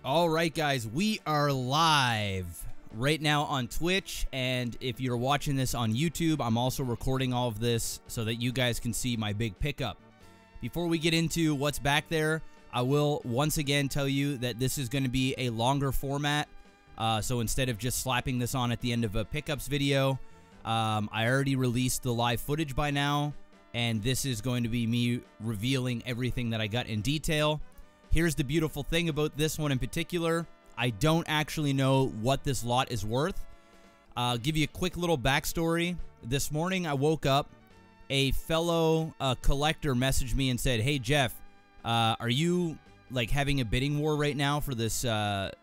All right, guys, we are live right now on Twitch, and if you're watching this on YouTube, I'm also recording all of this so that you guys can see my big pickup. Before we get into what's back there, I will once again tell you that this is going to be a longer format, so instead of just slapping this on at the end of a pickups video, I already released the live footage by now, and this is going to be me revealing everything that I got in detail. Here's the beautiful thing about this one in particular. I don't actually know what this lot is worth. I'll give you a quick little backstory. This morning I woke up. A fellow collector messaged me and said, "Hey Jeff, are you like having a bidding war right now for this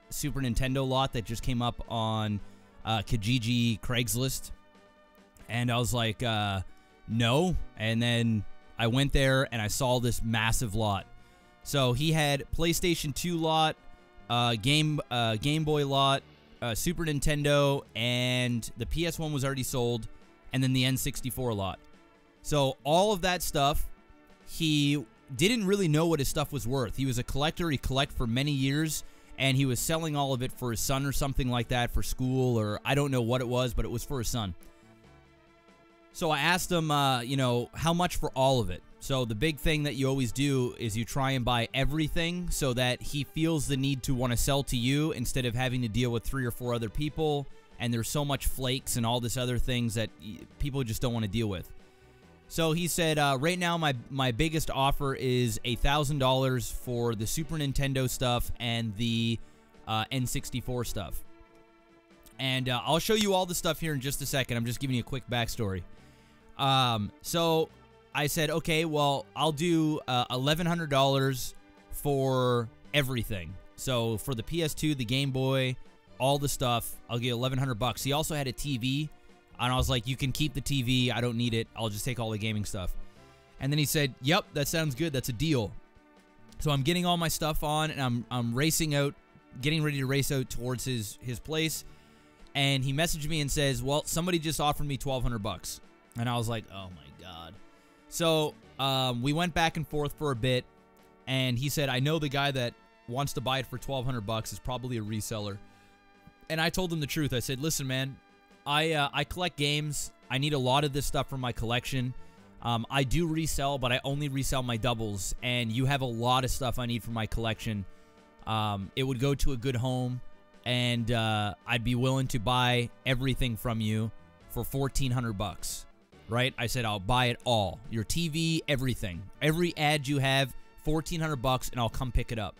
Super Nintendo lot that just came up on Kijiji Craigslist?" And I was like, no. And then I went there and I saw this massive lot. So he had PlayStation 2 lot, Game Boy lot, Super Nintendo, and the PS1 was already sold, and then the N64 lot. So all of that stuff, he didn't really know what his stuff was worth. He was a collector. He collected for many years, and he was selling all of it for his son or something like that for school, or I don't know what it was, but it was for his son. So I asked him, you know, how much for all of it? So the big thing that you always do is you try and buy everything so that he feels the need to want to sell to you instead of having to deal with 3 or 4 other people, and there's so much flakes and all this other things that people just don't want to deal with. So he said, right now my biggest offer is $1,000 for the Super Nintendo stuff and the N64 stuff. And I'll show you all the stuff here in just a second. I'm just giving you a quick backstory. So I said, okay, well, I'll do $1,100 for everything. So for the PS2, the Game Boy, all the stuff, I'll get $1,100. He also had a TV, and I was like, you can keep the TV. I don't need it. I'll just take all the gaming stuff. And then he said, yep, that sounds good. That's a deal. So I'm getting all my stuff on, and I'm racing out, getting ready to race out towards his place. And he messaged me and says, well, somebody just offered me $1,200. And I was like, oh my God. So we went back and forth for a bit, and he said, I know the guy that wants to buy it for $1,200 is probably a reseller. And I told him the truth. I said, listen, man, I collect games. I need a lot of this stuff for my collection. I do resell, but I only resell my doubles, and you have a lot of stuff I need for my collection. It would go to a good home, and I'd be willing to buy everything from you for $1,400. Right? I said, I'll buy it all. Your TV, everything. Every ad you have, $1,400, and I'll come pick it up.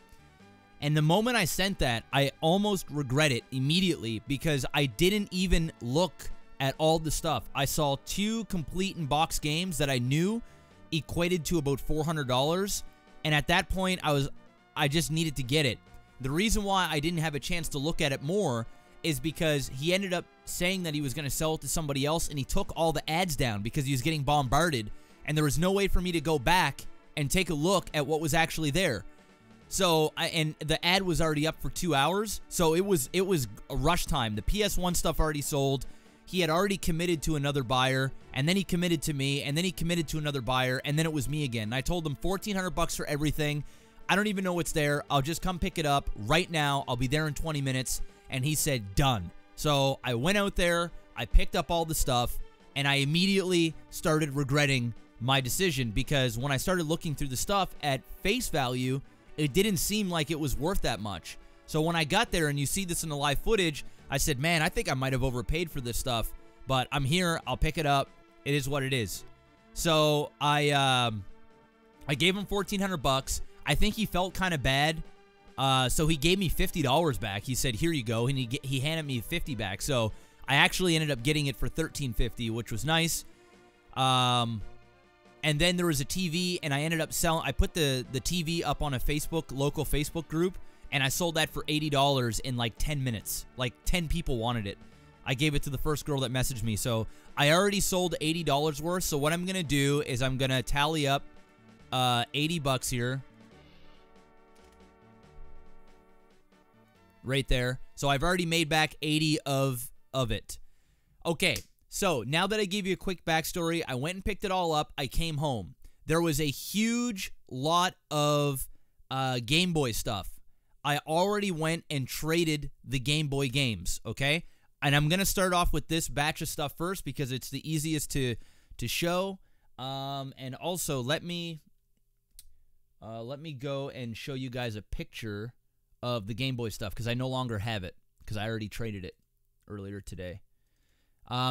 And the moment I sent that, I almost regret it immediately because I didn't even look at all the stuff. I saw 2 complete in-box games that I knew equated to about $400, and at that point, I just needed to get it. The reason why I didn't have a chance to look at it more is because he ended up saying that he was going to sell it to somebody else, and he took all the ads down because he was getting bombarded, and there was no way for me to go back and take a look at what was actually there. So, and the ad was already up for 2 hours, so it was a rush time. The PS1 stuff already sold. He had already committed to another buyer, and then he committed to me, and then he committed to another buyer, and then it was me again. And I told him $1,400 for everything. I don't even know what's there. I'll just come pick it up right now. I'll be there in 20 minutes. And he said, done. So I went out there, I picked up all the stuff, and I immediately started regretting my decision because when I started looking through the stuff at face value, it didn't seem like it was worth that much. So when I got there, and you see this in the live footage, I said, man, I think I might have overpaid for this stuff, but I'm here, I'll pick it up, it is what it is. So I gave him $1,400. I think he felt kind of bad. So he gave me $50 back. He said, here you go, and he handed me $50 back. So I actually ended up getting it for $13.50, which was nice. And then there was a TV, and I ended up selling. I put the TV up on a local Facebook group, and I sold that for $80 in like 10 minutes. Like 10 people wanted it. I gave it to the first girl that messaged me. So I already sold $80 worth. So what I'm gonna do is I'm gonna tally up $80 here. Right there. So I've already made back 80 of it. Okay, so now that I gave you a quick backstory, I went and picked it all up. I came home. There was a huge lot of Game Boy stuff. I already went and traded the Game Boy games, okay? And I'm going to start off with this batch of stuff first because it's the easiest to show. And also, let me go and show you guys a picture of the Game Boy stuff because I no longer have it because I already traded it earlier today.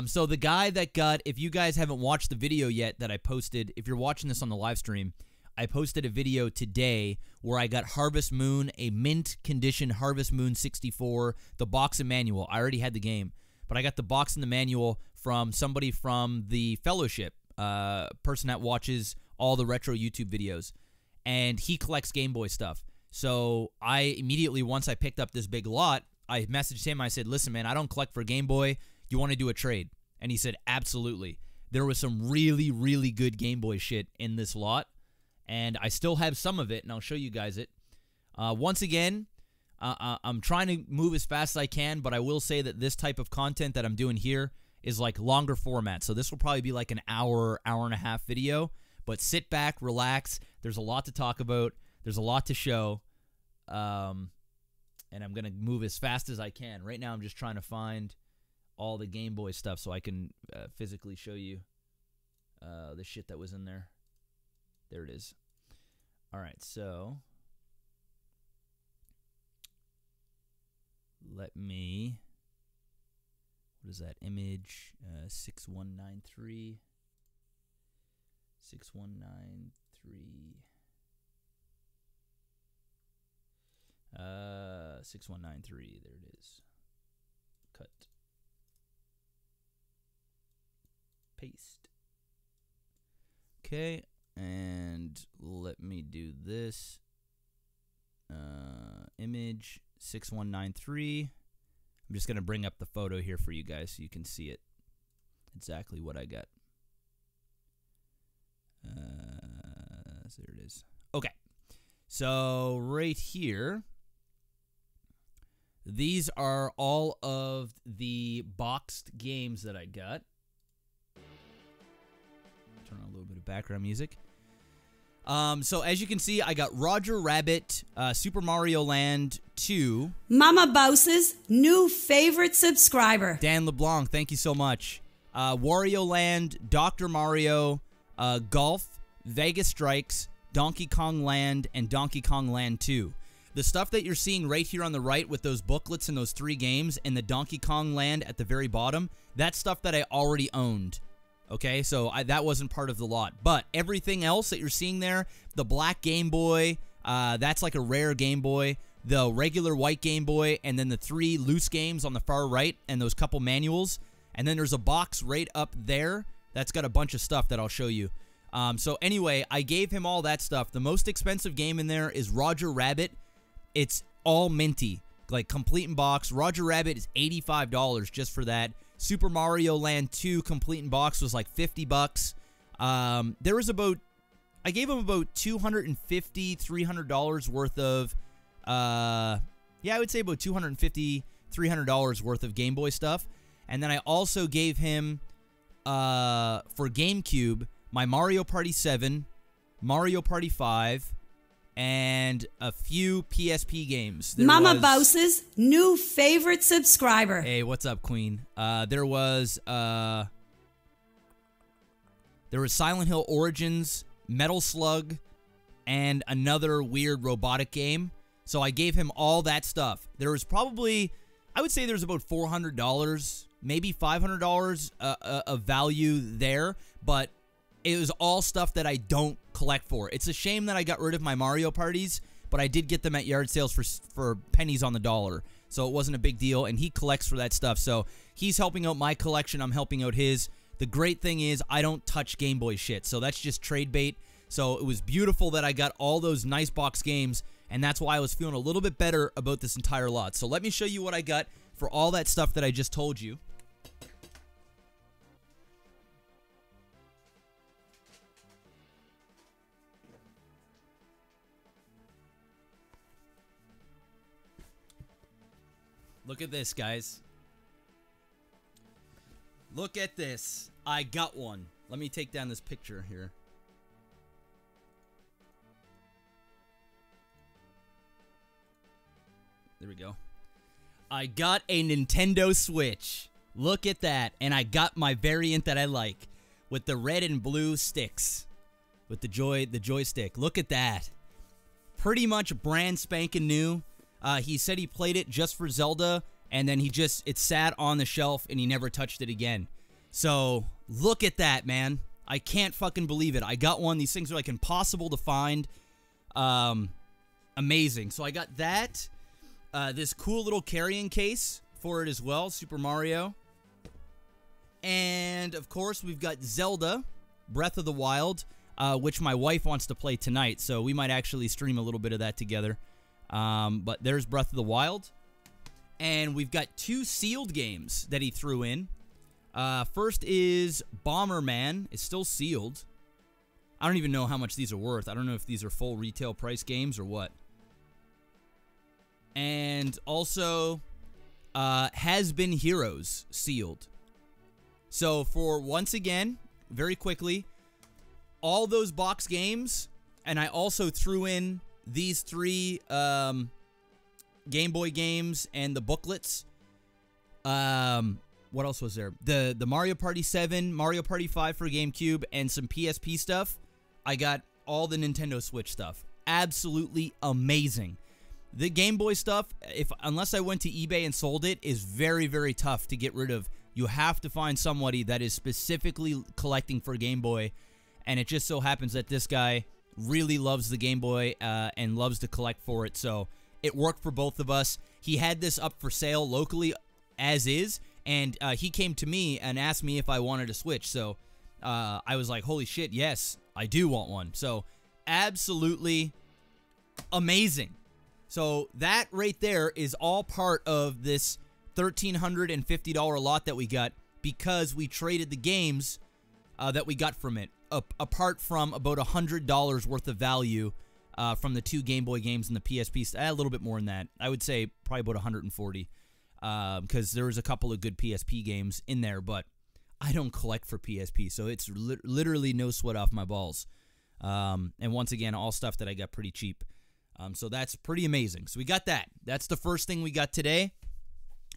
So the guy that got, if you guys haven't watched the video yet that I posted, if you're watching this on the live stream, I posted a video today where I got Harvest Moon, a mint condition Harvest Moon 64, the box and manual. I already had the game, but I got the box and the manual from somebody from the Fellowship, person that watches all the retro YouTube videos, and he collects Game Boy stuff. So I immediately, once I picked up this big lot, I messaged him. I said, listen, man, I don't collect for Game Boy. You want to do a trade? And he said, absolutely. There was some really, really good Game Boy shit in this lot. And I still have some of it, and I'll show you guys it. Once again, I'm trying to move as fast as I can, but I will say that this type of content that I'm doing here is like longer format. So this will probably be like an hour, hour and a half video. But sit back, relax. There's a lot to talk about. There's a lot to show. And I'm going to move as fast as I can. Right now, I'm just trying to find all the Game Boy stuff so I can physically show you the shit that was in there. There it is. All right, so let me, what is that image? 6193. 6193. 6193. There it is. Cut. Paste. Okay. And let me do this. Image 6193. I'm just going to bring up the photo here for you guys so you can see it. Exactly what I got. So there it is. Okay. So right here, these are all of the boxed games that I got. Turn on a little bit of background music. So as you can see, I got Roger Rabbit, Super Mario Land 2. Mama Bouse's new favorite subscriber. Dan LeBlanc, thank you so much. Wario Land, Dr. Mario, Golf, Vegas Strikes, Donkey Kong Land, and Donkey Kong Land 2. The stuff that you're seeing right here on the right with those booklets and those 3 games and the Donkey Kong Land at the very bottom, that's stuff that I already owned. Okay, so that wasn't part of the lot. But everything else that you're seeing there, the black Game Boy, that's like a rare Game Boy, the regular white Game Boy, and then the 3 loose games on the far right, and those couple manuals. And then there's a box right up there that's got a bunch of stuff that I'll show you. So anyway, I gave him all that stuff. The most expensive game in there is Roger Rabbit. It's all minty, like complete in box. Roger Rabbit is $85 just for that. Super Mario Land 2 complete in box was like $50. There was about, I gave him about $250, $300 worth of, yeah, I would say about $250, $300 worth of Game Boy stuff. And then I also gave him, for GameCube, my Mario Party 7, Mario Party 5, and a few PSP games. Mama Bouse's new favorite subscriber. Hey, what's up, Queen? There was Silent Hill Origins, Metal Slug, and another weird robotic game. So I gave him all that stuff. There was probably, I would say there's about $400, maybe $500 of value there, but it was all stuff that I don't collect for. It's a shame that I got rid of my Mario parties, but I did get them at yard sales for pennies on the dollar. So it wasn't a big deal, and he collects for that stuff. So he's helping out my collection. I'm helping out his. The great thing is I don't touch Game Boy shit, so that's just trade bait. So it was beautiful that I got all those nice box games, and that's why I was feeling a little bit better about this entire lot. So let me show you what I got for all that stuff that I just told you. Look at this, guys. Look at this. I got one. Let me take down this picture here. There we go. I got a Nintendo Switch. Look at that. And I got my variant that I like with the red and blue sticks. With the joystick. Look at that. Pretty much brand spanking new. He said he played it just for Zelda, and then it sat on the shelf and he never touched it again. So, look at that, man. I can't fucking believe it. I got one. These things are like impossible to find. Amazing. So I got that. This cool little carrying case for it as well. Super Mario. And, of course, we've got Zelda, Breath of the Wild, which my wife wants to play tonight. So we might actually stream a little bit of that together. But there's Breath of the Wild. And we've got 2 sealed games that he threw in. First is Bomberman. It's still sealed. I don't even know how much these are worth. I don't know if these are full retail price games or what. And also, Has Been Heroes sealed. So for, once again, very quickly, all those box games, and I also threw in these 3 Game Boy games and the booklets. What else was there? The Mario Party 7, Mario Party 5 for GameCube, and some PSP stuff. I got all the Nintendo Switch stuff. Absolutely amazing. The Game Boy stuff, unless I went to eBay and sold it, is very, very tough to get rid of. You have to find somebody that is specifically collecting for Game Boy, and it just so happens that this guy really loves the Game Boy and loves to collect for it, so it worked for both of us. He had this up for sale locally as is, and he came to me and asked me if I wanted a Switch, so I was like, holy shit, yes, I do want one. So, absolutely amazing. So, that right there is all part of this $1,350 lot that we got because we traded the games that we got from it, apart from about $100 worth of value from the 2 Game Boy games and the PSP. A little bit more than that. I would say probably about 140 because there was a couple of good PSP games in there, but I don't collect for PSP, so it's literally no sweat off my balls. And once again, all stuff that I got pretty cheap. So that's pretty amazing. So we got that. That's the first thing we got today.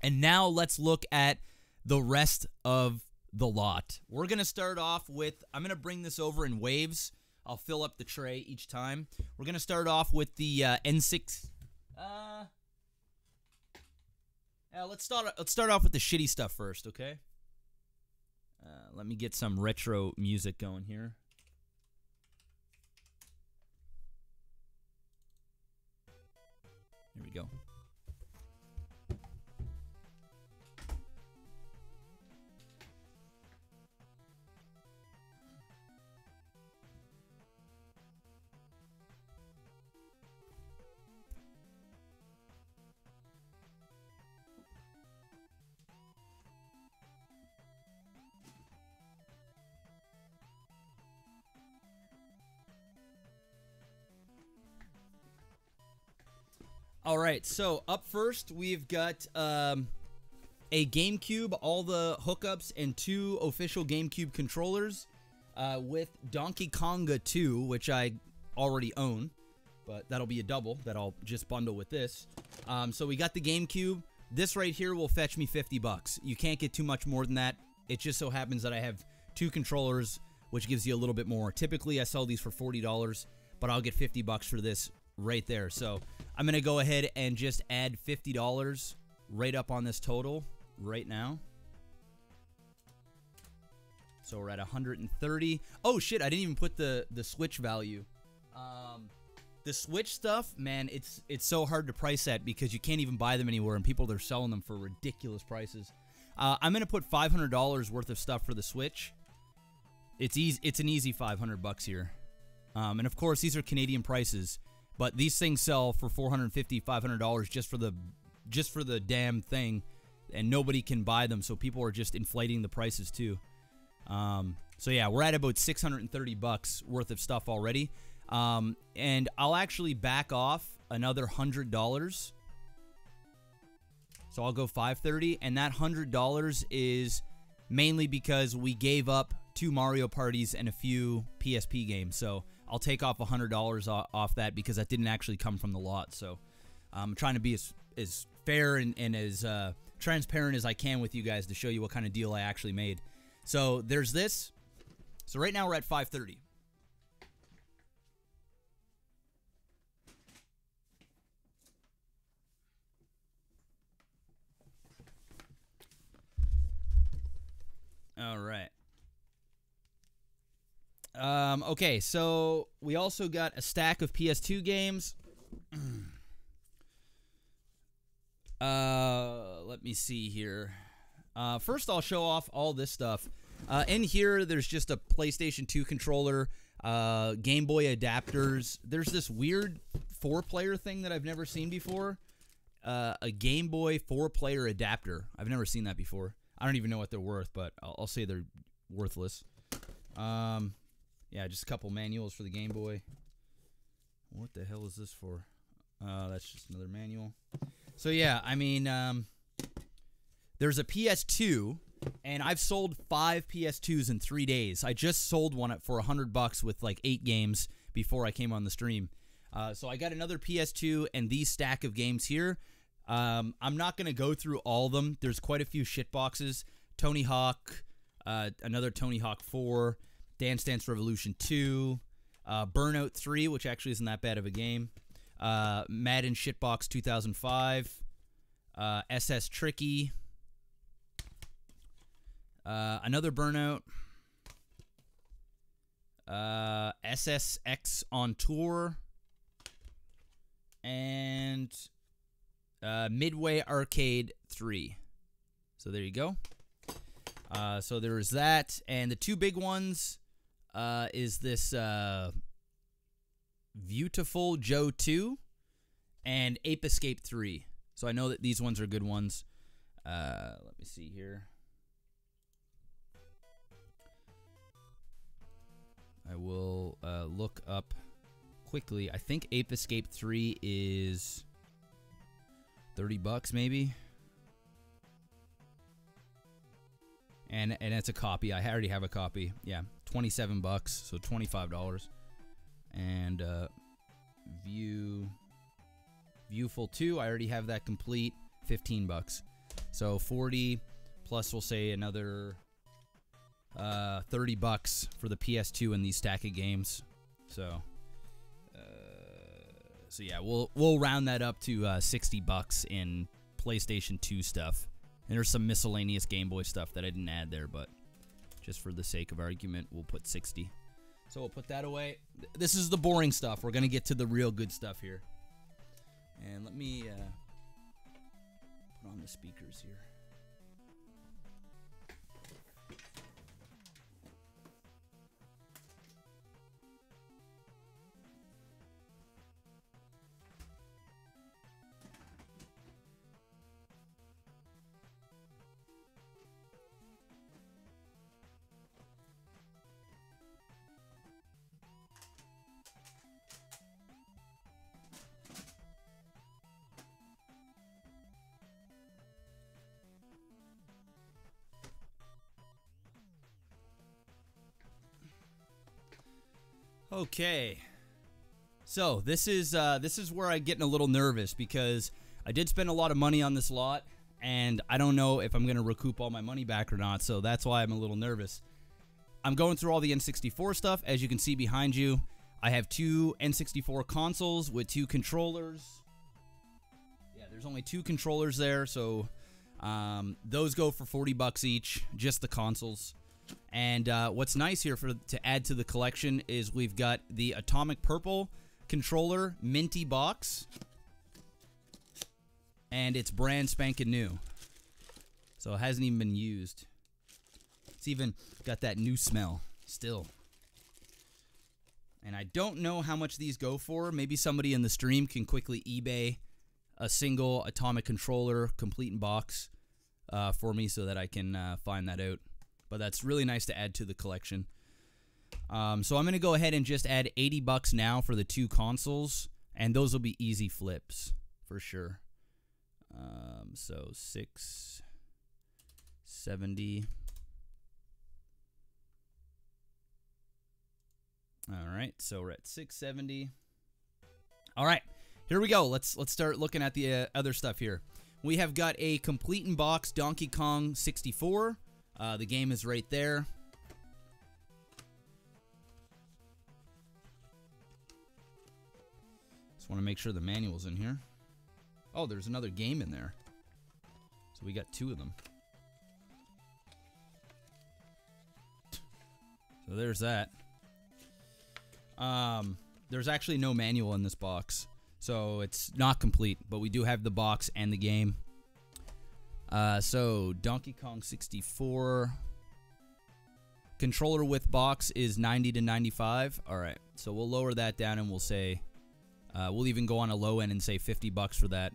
And now let's look at the rest of the lot. We're going to start off with, I'm going to bring this over in waves. I'll fill up the tray each time. We're going to start off with the N6. Let's start off with the shitty stuff first, okay? Let me get some retro music going here. Here we go. All right, so up first, we've got a GameCube, all the hookups, and 2 official GameCube controllers with Donkey Konga 2, which I already own, but that'll be a double that I'll just bundle with this. So we got the GameCube. This right here will fetch me $50. You can't get too much more than that. It just so happens that I have 2 controllers, which gives you a little bit more. Typically, I sell these for $40, but I'll get $50 for this right there. So I'm going to go ahead and just add $50 right up on this total right now. So we're at 130. Oh shit, I didn't even put the Switch value. The Switch stuff, man, it's so hard to price at because you can't even buy them anywhere and people are selling them for ridiculous prices. I'm going to put $500 worth of stuff for the Switch. It's an easy $500 here. And of course, these are Canadian prices. But these things sell for $450, $500 just for the damn thing, and nobody can buy them. So people are just inflating the prices too. So yeah, we're at about $630 worth of stuff already, and I'll actually back off another $100. So I'll go $530, and that $100 is mainly because we gave up 2 Mario Parties and a few PSP games. So I'll take off $100 off that because that didn't actually come from the lot. So I'm trying to be as fair and as transparent as I can with you guys to show you what kind of deal I actually made. So there's this. So right now we're at 530. All right. Okay, so we also got a stack of PS2 games. Let me see here. First, I'll show off all this stuff. In here, there's just a PlayStation 2 controller, Game Boy adapters. There's this weird 4-player thing that I've never seen before. A Game Boy 4-player adapter. I've never seen that before. I don't even know what they're worth, but I'll say they're worthless. Yeah, just a couple manuals for the Game Boy. What the hell is this for? That's just another manual. So yeah, I mean, there's a PS2, and I've sold 5 PS2s in 3 days. I just sold one for $100 with like 8 games before I came on the stream. So I got another PS2 and these stack of games here. I'm not going to go through all of them. There's quite a few shit boxes. Tony Hawk, another Tony Hawk 4, Dance Dance Revolution 2, Burnout 3, which actually isn't that bad of a game, Madden Shitbox 2005, SS Tricky, another Burnout, SSX on Tour, and Midway Arcade 3. So there you go. So there is that, and the 2 big ones is this Beautiful Joe 2 and Ape Escape 3. So I know that these ones are good ones. Let me see here. I will look up quickly. I think Ape Escape 3 is $30 maybe. And it's a copy. I already have a copy. Yeah, $27, so $25. And Viewful 2, I already have that complete, $15. So 40 plus, we'll say another $30 for the PS2 and these stack of games. So yeah, we'll round that up to $60 in PlayStation 2 stuff. And there's some miscellaneous Game Boy stuff that I didn't add there, but just for the sake of argument, we'll put 60. So we'll put that away. This is the boring stuff. We're going to get to the real good stuff here. And let me put on the speakers here. Okay, so this is where I'm getting a little nervous because I did spend a lot of money on this lot, and I don't know if I'm going to recoup all my money back or not, so that's why I'm a little nervous. I'm going through all the N64 stuff. As you can see behind you, I have 2 N64 consoles with 2 controllers. Yeah, there's only 2 controllers there, so those go for $40 each, just the consoles. And what's nice here to add to the collection is we've got the Atomic Purple controller minty box, and it's brand spanking new, so it hasn't even been used. It's even got that new smell still. And I don't know how much these go for. Maybe somebody in the stream can quickly eBay a single Atomic controller complete in box for me so that I can find that out. But that's really nice to add to the collection. So I'm going to go ahead and just add $80 now for the 2 consoles, and those will be easy flips for sure. So $670. All right, so we're at $670. All right, here we go. Let's start looking at the other stuff here. We have got a complete in box Donkey Kong 64. The game is right there. Just want to make sure the manual's in here. Oh, there's another game in there. So we got 2 of them. So there's that. There's actually no manual in this box, so it's not complete, but we do have the box and the game. So Donkey Kong 64 controller with box is 90 to 95. All right, so we'll lower that down and we'll say we'll even go on a low end and say $50 for that.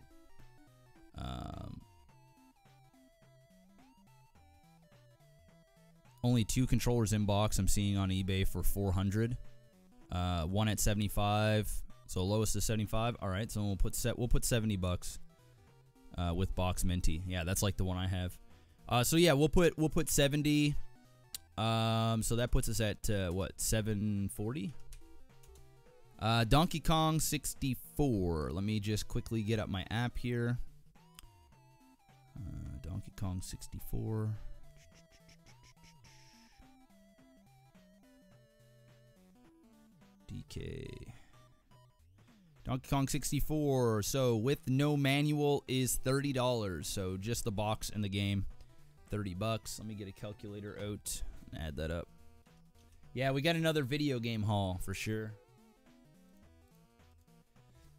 Only 2 controllers in box I'm seeing on eBay for 400. One at 75, so lowest is 75. All right, so we'll put $70 with box minty. Yeah, that's like the one I have. So yeah, we'll put 70. So that puts us at what, 740? Donkey Kong 64. Let me just quickly get up my app here. Donkey Kong 64. DK. Donkey Kong 64. So with no manual is $30. So just the box and the game, $30. Let me get a calculator out and add that up. Yeah, we got another video game haul for sure.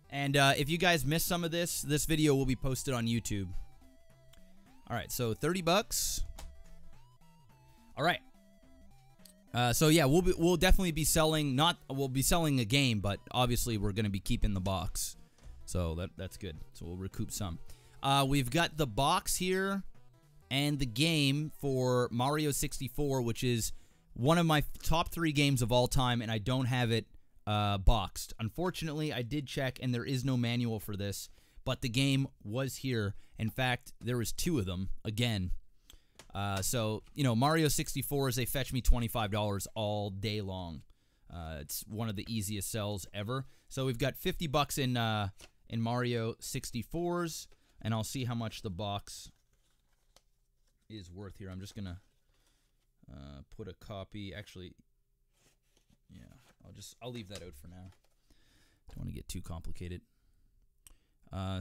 And if you guys missed some of this video will be posted on YouTube. All right, so $30. All right. So yeah, we'll definitely be selling. We'll be selling a game, but obviously we're gonna be keeping the box. So that's good. So we'll recoup some. We've got the box here and the game for Mario 64, which is one of my top 3 games of all time, and I don't have it boxed. Unfortunately, I did check, and there is no manual for this, but the game was here. In fact, there was 2 of them again. So, you know, Mario 64s, they fetch me $25 all day long. It's one of the easiest sells ever. So we've got $50 in Mario 64s, and I'll see how much the box is worth here. I'm just gonna put a copy. Actually, yeah, I'll leave that out for now. Don't want to get too complicated.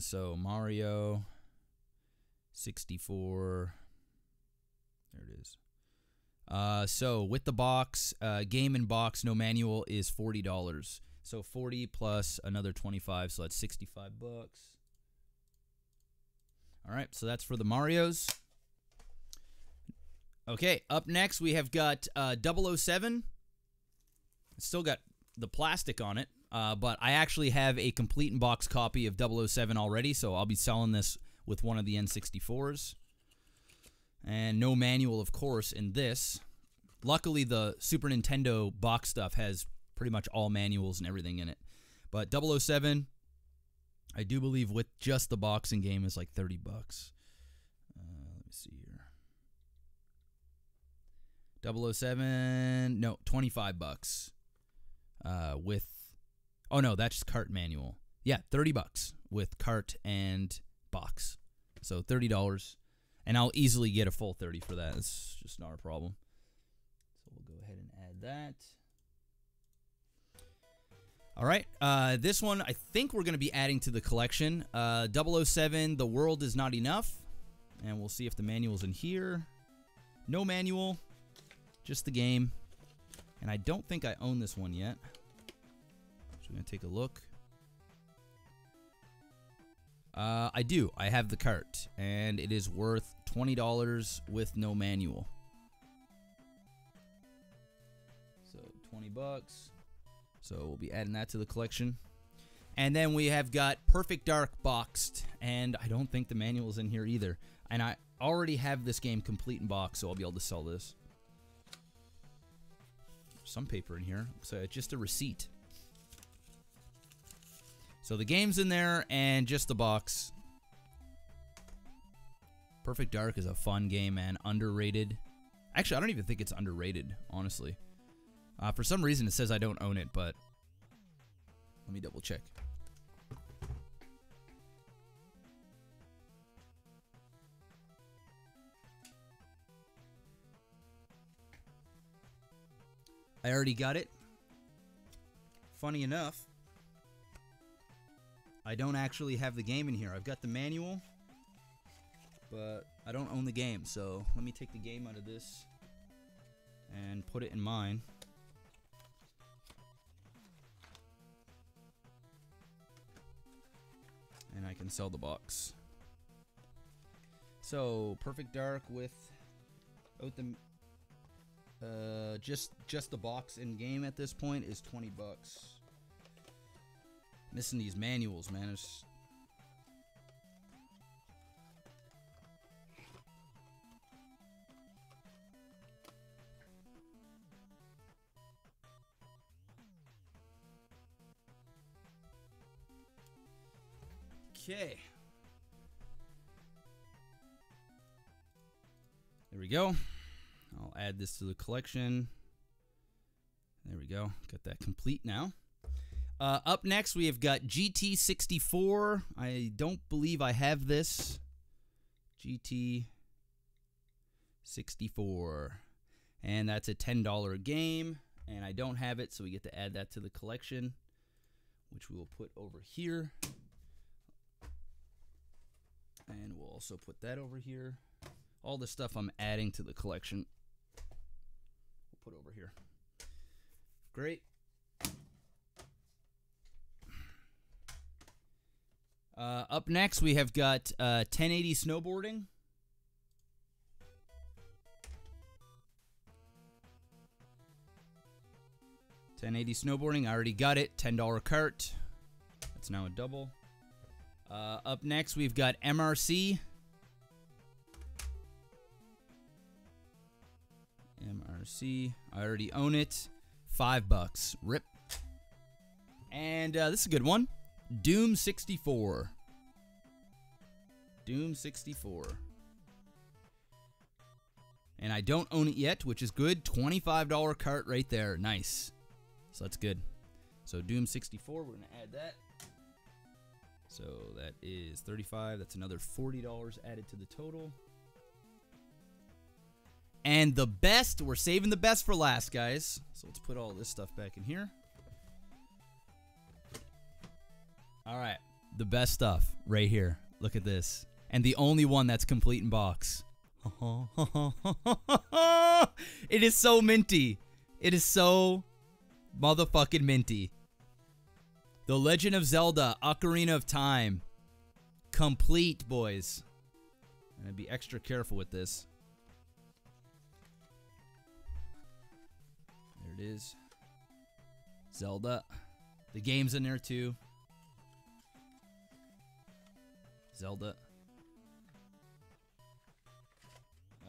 So Mario 64. There it is. So with the box, game and box, no manual is $40. So 40 plus another 25, so that's $65. All right, so that's for the Marios. Okay, up next we have got 007. It's still got the plastic on it, but I actually have a complete in box copy of 007 already, so I'll be selling this with one of the N64s. And no manual, of course, in this. Luckily, the Super Nintendo box stuff has pretty much all manuals and everything in it. But 007, I do believe with just the boxing game is like $30. Let me see here. 007, no, $25. With, oh no, that's just cart manual. Yeah, $30 with cart and box. So $30. And I'll easily get a full 30 for that. It's just not a problem. So we'll go ahead and add that. All right. This one, I think we're going to be adding to the collection. 007, The World Is Not Enough. And we'll see if the manual's in here. No manual. Just the game. And I don't think I own this one yet. So we're going to take a look. I do. I have the cart, and it is worth $20 with no manual. So $20. So we'll be adding that to the collection. And then we have got Perfect Dark boxed, and I don't think the manual is in here either. And I already have this game complete in box, so I'll be able to sell this. Some paper in here, so it's just a receipt. So the game's in there and just the box. Perfect Dark is a fun game, man. Underrated. Actually, I don't even think it's underrated, honestly. For some reason, it says I don't own it, but let me double check. I already got it. Funny enough, I don't actually have the game in here. I've got the manual, but I don't own the game. So let me take the game out of this and put it in mine. And I can sell the box. So Perfect Dark with the just the box in game at this point is $20. Missing these manuals, man. It's okay. There we go. I'll add this to the collection. There we go. Got that complete now. Up next, we have got GT64. I don't believe I have this. GT64. And that's a $10 game. And I don't have it, so we get to add that to the collection, which we will put over here. And we'll also put that over here. All the stuff I'm adding to the collection, we'll put over here. Great. Up next, we have got 1080 snowboarding. I already got it. $10 cart. That's now a double. Up next, we've got MRC. I already own it. $5. Rip. And this is a good one. Doom 64. And I don't own it yet, which is good. $25 cart right there. Nice. So that's good. So Doom 64, we're going to add that. So that is $35. That's another $40 added to the total. And the best, we're saving the best for last, guys. So let's put all this stuff back in here. All right, the best stuff right here. Look at this. And the only one that's complete in box. It is so minty. It is so motherfucking minty. The Legend of Zelda Ocarina of Time. Complete, boys. I'm going to be extra careful with this. There it is. Zelda. The game's in there too. Zelda.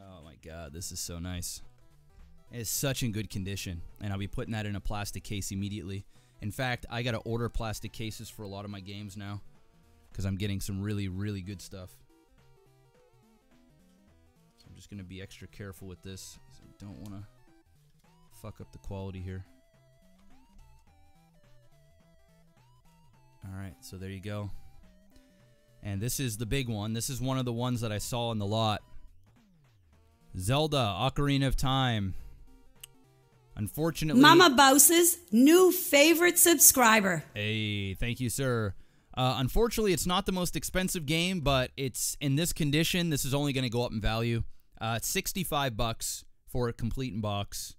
Oh my god, this is so nice. It's such in good condition. And I'll be putting that in a plastic case immediately. In fact, I gotta order plastic cases for a lot of my games now, because I'm getting some really, really good stuff. So I'm just gonna be extra careful with this, so I don't wanna fuck up the quality here. Alright, so there you go. And this is the big one. This is one of the ones that I saw in the lot. Zelda Ocarina of Time. Unfortunately, Mama Bouse's new favorite subscriber. Hey, thank you, sir. Unfortunately, it's not the most expensive game, but it's in this condition. This is only going to go up in value. It's $65 for a complete in box.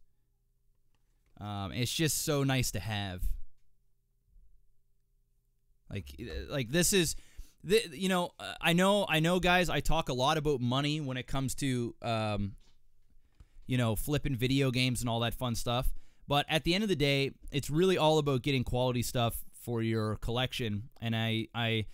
It's just so nice to have. Like this is, you know, I know, guys. I talk a lot about money when it comes to, you know, flipping video games and all that fun stuff. But at the end of the day, it's really all about getting quality stuff for your collection. And I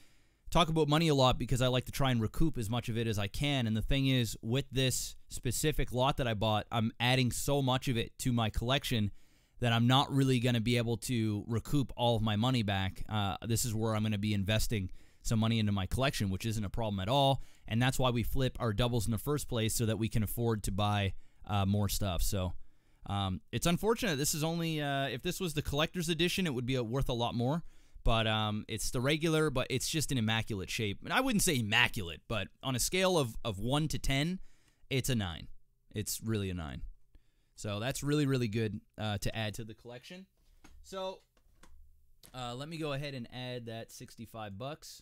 talk about money a lot because I like to try and recoup as much of it as I can. And the thing is, with this specific lot that I bought, I'm adding so much of it to my collection that I'm not really going to be able to recoup all of my money back. This is where I'm going to be investing some money into my collection, which isn't a problem at all. And that's why we flip our doubles in the first place, so that we can afford to buy more stuff. So it's unfortunate. This is only, if this was the collector's edition, it would be worth a lot more. But it's the regular, but it's just in immaculate shape. And I wouldn't say immaculate, but on a scale of 1 to 10, it's a 9. It's really a 9. So that's really, really good to add to the collection. So let me go ahead and add that $65.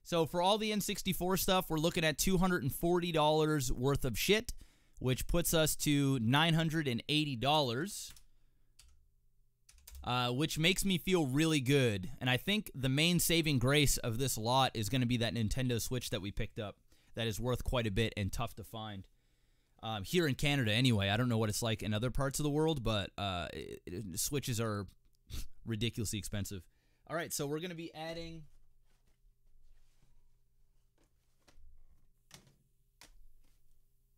So for all the N64 stuff, we're looking at $240 worth of shit, which puts us to $980, which makes me feel really good. And I think the main saving grace of this lot is going to be that Nintendo Switch that we picked up. That is worth quite a bit and tough to find. Here in Canada anyway. I don't know what it's like in other parts of the world, but Switches are ridiculously expensive. All right, so we're going to be adding...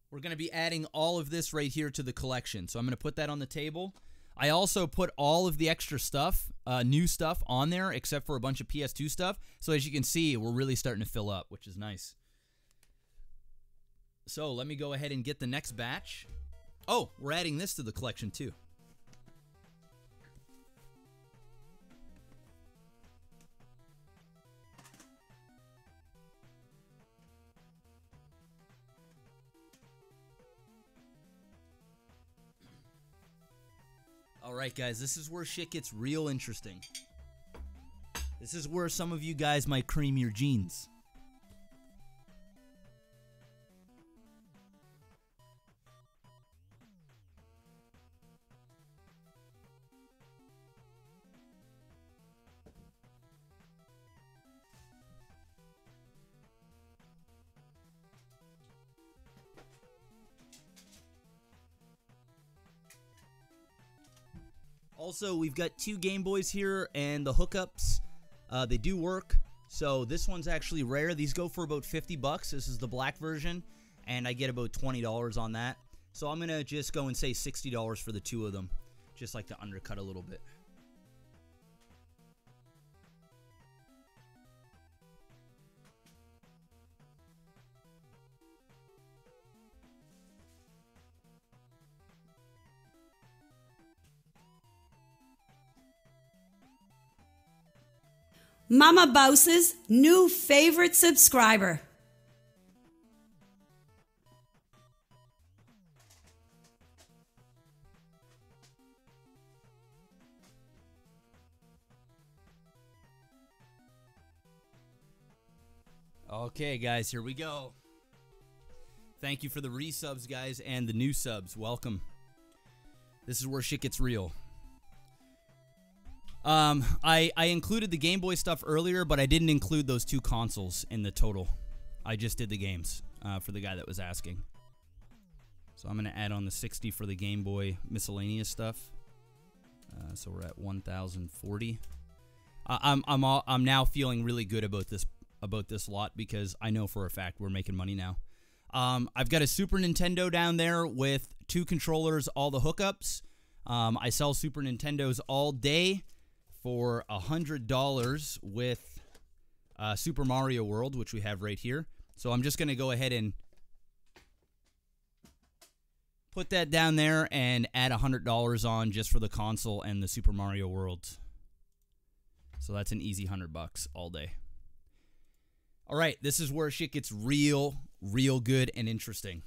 We're going to be adding all of this right here to the collection. So I'm going to put that on the table. I also put all of the extra stuff, new stuff, on there, except for a bunch of PS2 stuff. So as you can see, we're really starting to fill up, which is nice. So let me go ahead and get the next batch. Oh, we're adding this to the collection too. Alright guys, this is where shit gets real interesting. This is where some of you guys might cream your jeans. Also, we've got 2 Game Boys here, and the hookups, they do work. So this one's actually rare. These go for about $50. This is the black version, and I get about $20 on that. So I'm going to just go and say $60 for the 2 of them, just like to undercut a little bit. Mama Bouse's new favorite subscriber. Okay, guys, here we go. Thank you for the resubs, guys, and the new subs. Welcome. This is where shit gets real. I included the Game Boy stuff earlier, but I didn't include those 2 consoles in the total. I just did the games for the guy that was asking. So I'm going to add on the 60 for the Game Boy miscellaneous stuff. So we're at 1,040. I'm now feeling really good about this lot because I know for a fact we're making money now. I've got a Super Nintendo down there with 2 controllers, all the hookups. I sell Super Nintendos all day for $100 with Super Mario World, which we have right here. So I'm just going to go ahead and put that down there and add $100 on just for the console and the Super Mario World. So that's an easy $100 all day. All right, this is where shit gets real good and interesting.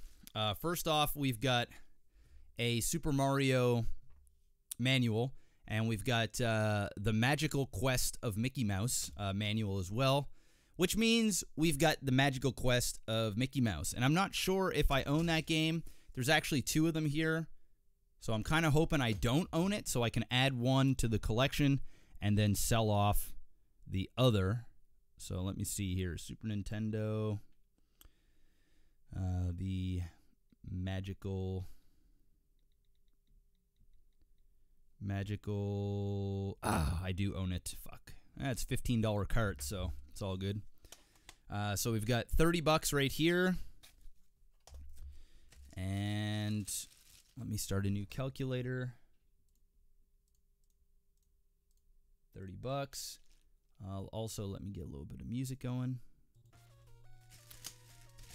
First off, we've got a Super Mario manual, and we've got the Magical Quest of Mickey Mouse manual as well, which means we've got the Magical Quest of Mickey Mouse. And I'm not sure if I own that game. There's actually 2 of them here, so I'm kind of hoping I don't own it so I can add one to the collection and then sell off the other. So let me see here. Super Nintendo, the Magical... I do own it. Fuck. That's $15 cart, so it's all good. So we've got $30 right here. And let me start a new calculator. $30. Also, let me get a little bit of music going.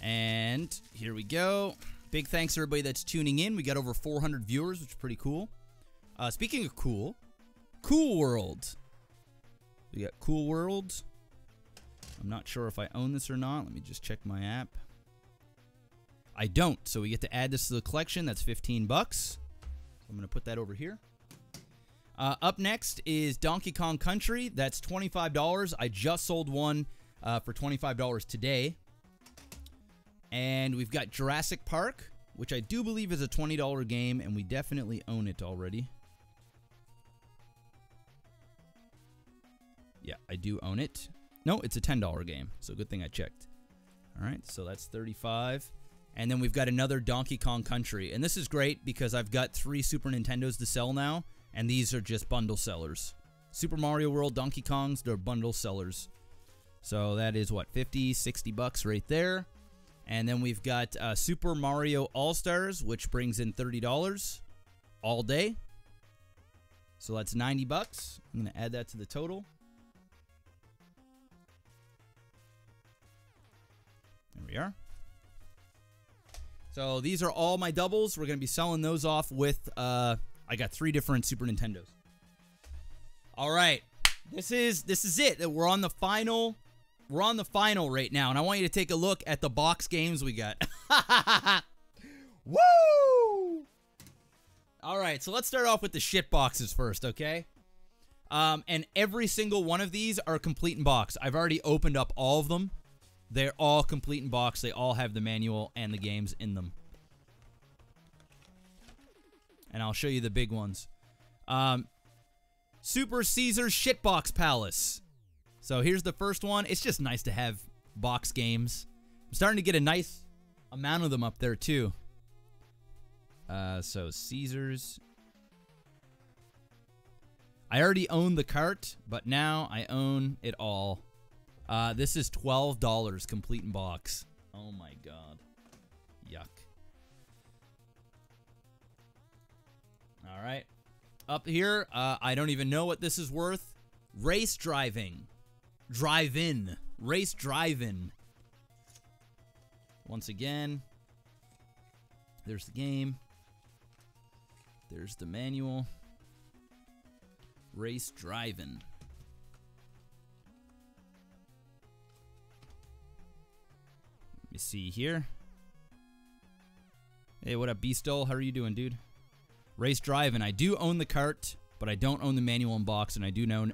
And here we go. Big thanks to everybody that's tuning in. We got over 400 viewers, which is pretty cool. Speaking of cool, Cool World. We got Cool World. I'm not sure if I own this or not. Let me just check my app. I don't, so we get to add this to the collection. That's $15. I'm going to put that over here. Up next is Donkey Kong Country. That's $25. I just sold one for $25 today. And we've got Jurassic Park, which I do believe is a $20 game, and we definitely own it already. Yeah, I do own it. No, it's a $10 game, so good thing I checked. All right, so that's $35. And then we've got another Donkey Kong Country. And this is great because I've got 3 Super Nintendos to sell now, and these are just bundle sellers. Super Mario World, Donkey Kongs, they're bundle sellers. So that is, what, 50, 60 bucks right there. And then we've got Super Mario All-Stars, which brings in $30 all day. So that's 90 bucks. I'm going to add that to the total. There we are. So these are all my doubles. We're going to be selling those off with, I got 3 different Super Nintendos. All right. This is it. We're on the final. We're on the final right now, and I want you to take a look at the box games we got. Woo! All right, so let's start off with the shit boxes first, okay? And every single one of these are complete in box. I've already opened up all of them. They're all complete in box. They all have the manual and the games in them. And I'll show you the big ones. Super Caesar Shitbox Palace. So here's the first one. It's just nice to have box games. I'm starting to get a nice amount of them up there, too. So Caesars. I already own the cart, but now I own it all. This is $12 complete in box. Oh my god. Yuck. Alright. Up here, I don't even know what this is worth. Race driving. Drive-in. Race drive-in. Once again, there's the game. There's the manual. Race drive-in. Let me see here. Hey, what up, Beastol? How are you doing, dude? Race drive-in. I do own the cart, but I don't own the manual in box, and I do now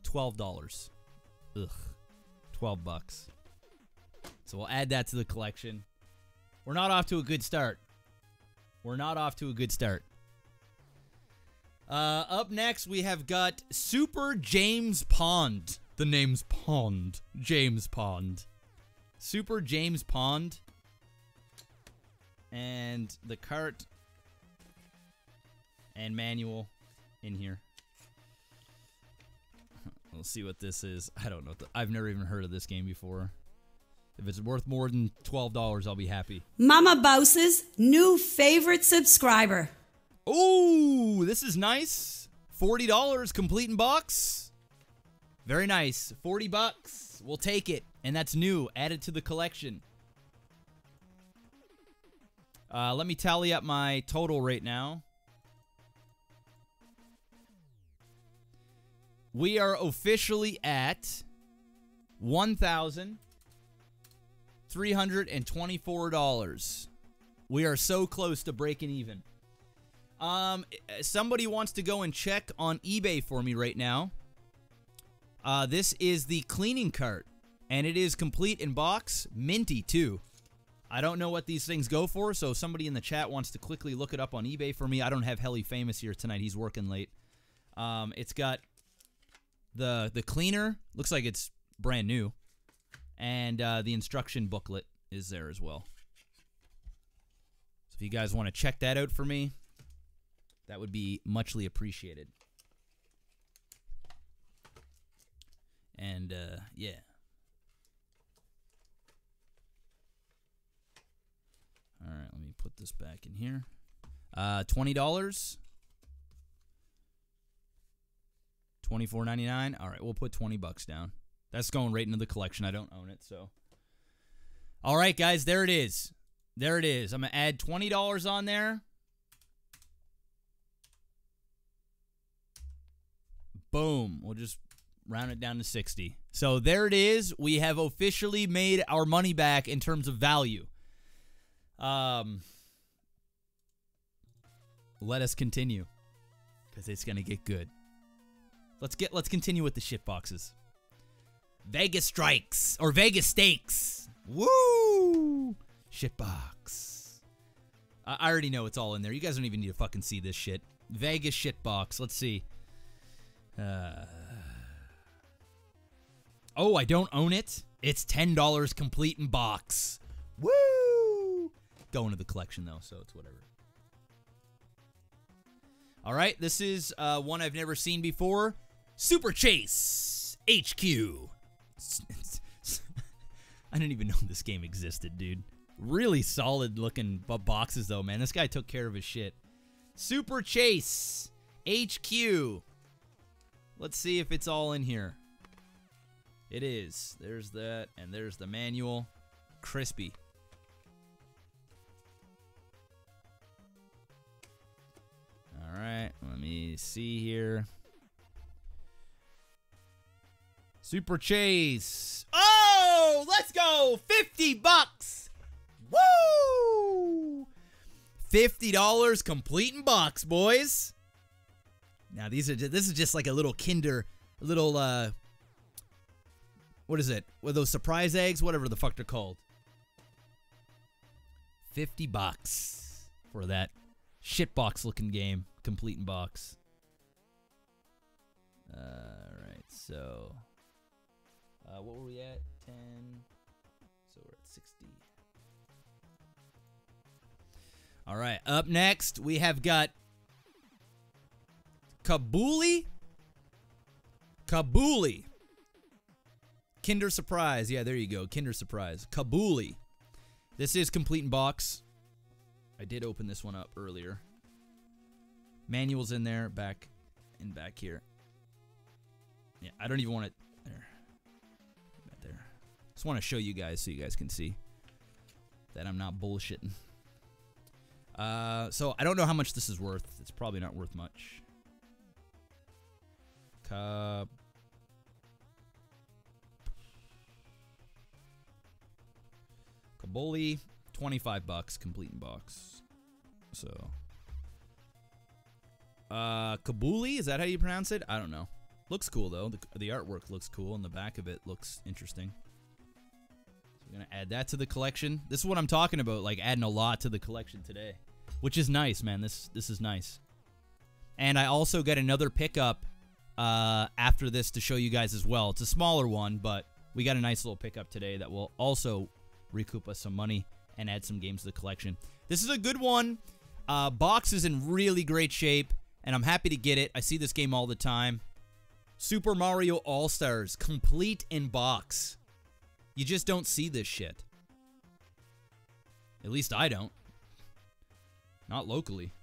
$12. Ugh. 12 bucks. So we'll add that to the collection. We're not off to a good start. We're not off to a good start. Up next, we have got Super James Pond. The name's Pond. James Pond. Super James Pond. And the cart and manual in here. We'll see what this is. I don't know. I've never even heard of this game before. If it's worth more than $12, I'll be happy. Mama Bouse's new favorite subscriber. Ooh, this is nice. $40 complete in box. Very nice. 40 bucks. We'll take it. And that's new. Added to the collection. Let me tally up my total right now. We are officially at $1,324. We are so close to breaking even. Somebody wants to go and check on eBay for me right now. This is the cleaning cart, and it is complete in box, minty too. I don't know what these things go for, so if somebody in the chat wants to quickly look it up on eBay for me. I don't have Helly Famous here tonight. He's working late. It's got the cleaner. Looks like it's brand new. And the instruction booklet is there as well. So if you guys want to check that out for me, that would be muchly appreciated. And, yeah. All right, let me put this back in here. $20. $24.99. All right, we'll put 20 bucks down. That's going right into the collection. I don't own it, so. All right, guys, there it is. There it is. I'm going to add $20 on there. Boom. We'll just round it down to 60. So there it is. We have officially made our money back in terms of value. Let us continue, because it's gonna get good. Let's continue with the shit boxes. Vegas Strikes or Vegas Stakes. Woo! Shit box. I already know it's all in there. You guys don't even need to fucking see this shit. Vegas shit box. Let's see. Oh, I don't own it. It's $10 complete in box. Woo! Going to the collection though, so it's whatever. All right, this is one I've never seen before. Super Chase HQ. I didn't even know this game existed, dude. Really solid looking boxes though, man. This guy took care of his shit. Super Chase HQ. Let's see if it's all in here. It is. There's that, and there's the manual. Crispy. All right, let me see here. Super Chase. Oh, let's go. 50 bucks. Woo! $50 complete in box, boys. Now this is just like a little what is it? With those surprise eggs, whatever the fuck they're called. 50 bucks for that shitbox looking game, complete in box. All right, so what were we at? 10. So we're at 60. All right, up next we have got Kabuli. Kinder Surprise. Yeah, there you go. Kinder Surprise. Kabuli. This is complete in box. I did open this one up earlier. Manual's in there, back here. Yeah, I don't even want it there. Right there. Just want to show you guys so you guys can see that I'm not bullshitting. So I don't know how much this is worth. It's probably not worth much. Kabuli, 25 bucks, complete in box. So, Kabuli, is that how you pronounce it? I don't know. Looks cool though. The artwork looks cool, and the back of it looks interesting. So we're gonna add that to the collection. This is what I'm talking about, like adding a lot to the collection today, which is nice, man. This is nice. And I also got another pickup after this to show you guys as well. It's a smaller one, but we got a nice little pickup today that will also recoup us some money and add some games to the collection. This is a good one. Box is in really great shape, and I'm happy to get it. I see this game all the time. Super Mario All-Stars, complete in box. You just don't see this shit. At least I don't. Not locally.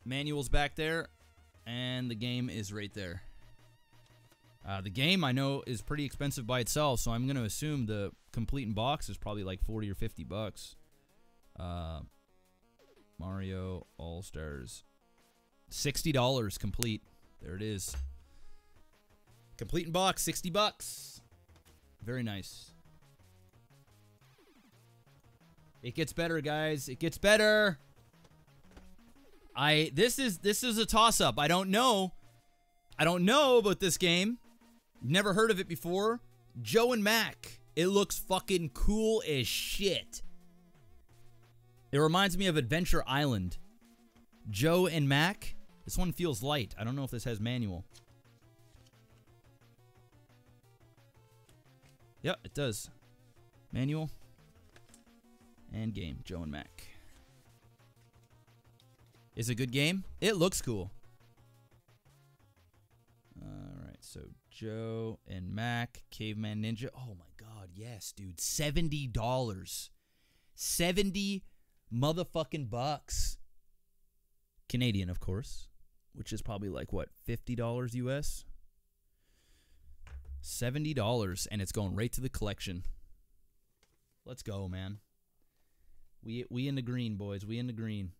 Manual's back there, and the game is right there. The game, I know, is pretty expensive by itself, so I'm going to assume the complete in box is probably like 40 or 50 bucks. Mario All-Stars. $60 complete. There it is. Complete in box, 60 bucks. Very nice. It gets better, guys. It gets better. This is a toss-up. I don't know about this game. Never heard of it before. Joe and Mac. It looks fucking cool as shit. It reminds me of Adventure Island. Joe and Mac. This one feels light. I don't know if this has manual. Yep, it does. Manual. And game. Joe and Mac. Is it a good game? It looks cool. Alright, so Joe and Mac, Caveman Ninja. Oh my god, yes, dude. $70. 70 motherfucking bucks. Canadian, of course. Which is probably like, what, $50 US? $70, and it's going right to the collection. Let's go, man. We in the green, boys. We in the green.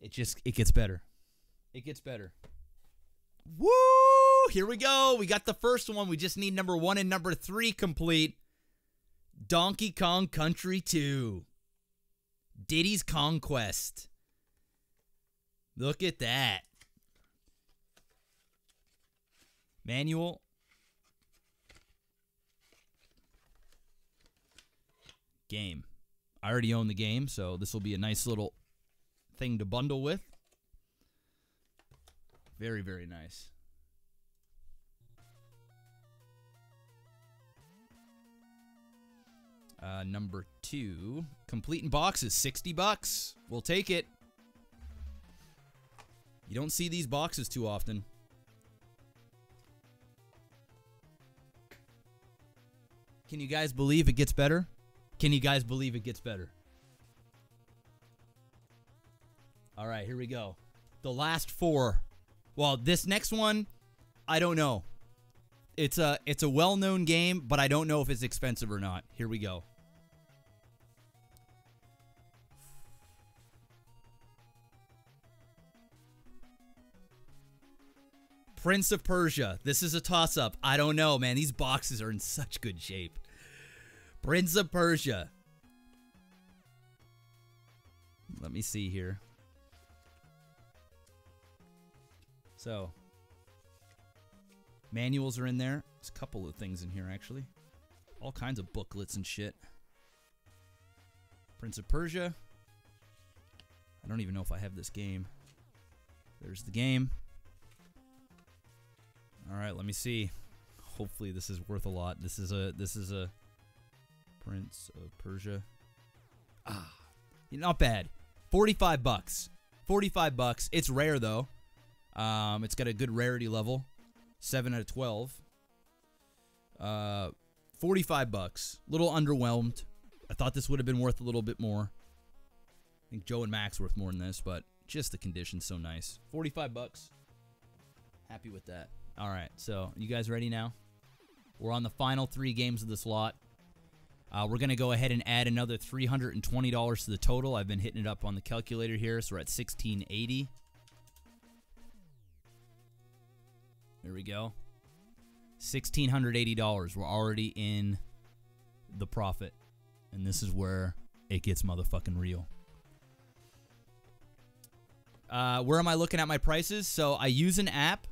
It gets better. It gets better. Woo! Here we go. We got the first one. We just need number 1 and number 3 complete. Donkey Kong Country 2. Diddy's Conquest. Look at that. Manual. Game. I already own the game, so this will be a nice little thing to bundle with. Very, very nice. Number 2, complete in boxes, $60. We'll take it. You don't see these boxes too often. Can you guys believe it gets better? Can you guys believe it gets better? All right, here we go. The last 4. Well, this next one, I don't know. It's a well-known game, but I don't know if it's expensive or not. Here we go. Prince of Persia. This is a toss-up. I don't know, man. These boxes are in such good shape. Prince of Persia. Let me see here. So, manuals are in there. There's a couple of things in here, actually. All kinds of booklets and shit. Prince of Persia. I don't even know if I have this game. There's the game. All right, let me see. Hopefully this is worth a lot. This is a Prince of Persia. Ah, not bad. $45. $45. It's rare though. It's got a good rarity level. 7 out of 12. $45. Little underwhelmed. I thought this would have been worth a little bit more. I think Joe and Max worth more than this, but just the condition's so nice. $45. Happy with that. All right, so you guys ready now? We're on the final 3 games of this lot. We're going to go ahead and add another $320 to the total. I've been hitting it up on the calculator here, so we're at $1,680. There we go. $1,680. We're already in the profit. And this is where it gets motherfucking real. Where am I looking at my prices? So I use an app.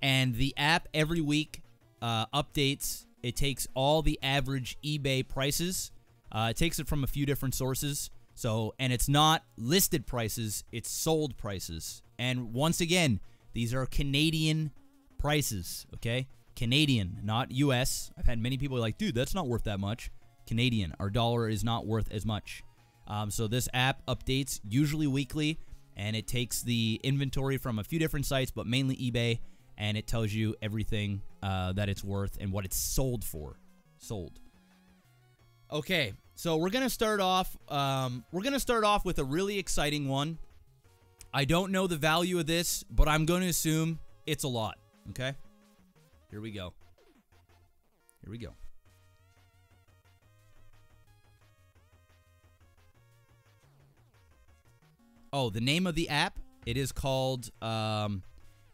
And the app every week updates. It takes all the average eBay prices. It takes it from a few different sources. So, and it's not listed prices, it's sold prices. And once again, these are Canadian prices, okay? Canadian, not US. I've had many people like, dude, that's not worth that much. Canadian, our dollar is not worth as much. So this app updates usually weekly, and it takes the inventory from a few different sites, but mainly eBay. And it tells you everything that it's worth and what it's sold for. Sold. Okay, so we're gonna start off. With a really exciting one. I don't know the value of this, but I'm going to assume it's a lot. Okay, here we go. Here we go. Oh, the name of the app. It is called.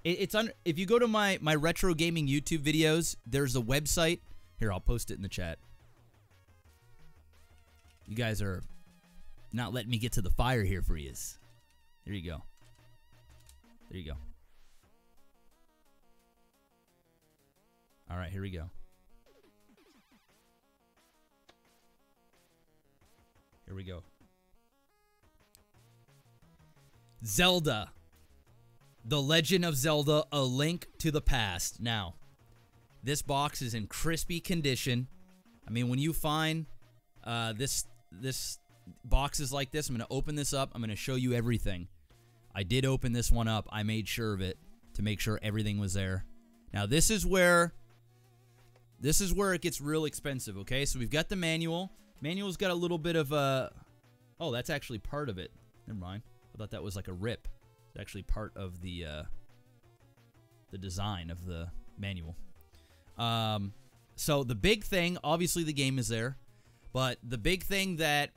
It's on. If you go to my retro gaming YouTube videos, there's a website. Here, I'll post it in the chat. You guys are not letting me get to the fire here for yous. There you go. There you go. All right, here we go. Here we go. Zelda. The Legend of Zelda, A Link to the Past. Now, this box is in crispy condition. I mean, when you find this boxes like this, I'm going to open this up. I'm going to show you everything. I did open this one up. I made sure of it to make sure everything was there. Now, this is where it gets real expensive, okay? So we've got the manual. Manual's got a little bit of a... Oh, that's actually part of it. Never mind. I thought that was like a rip. It's actually part of the design of the manual. So the big thing, obviously the game is there, but the big thing that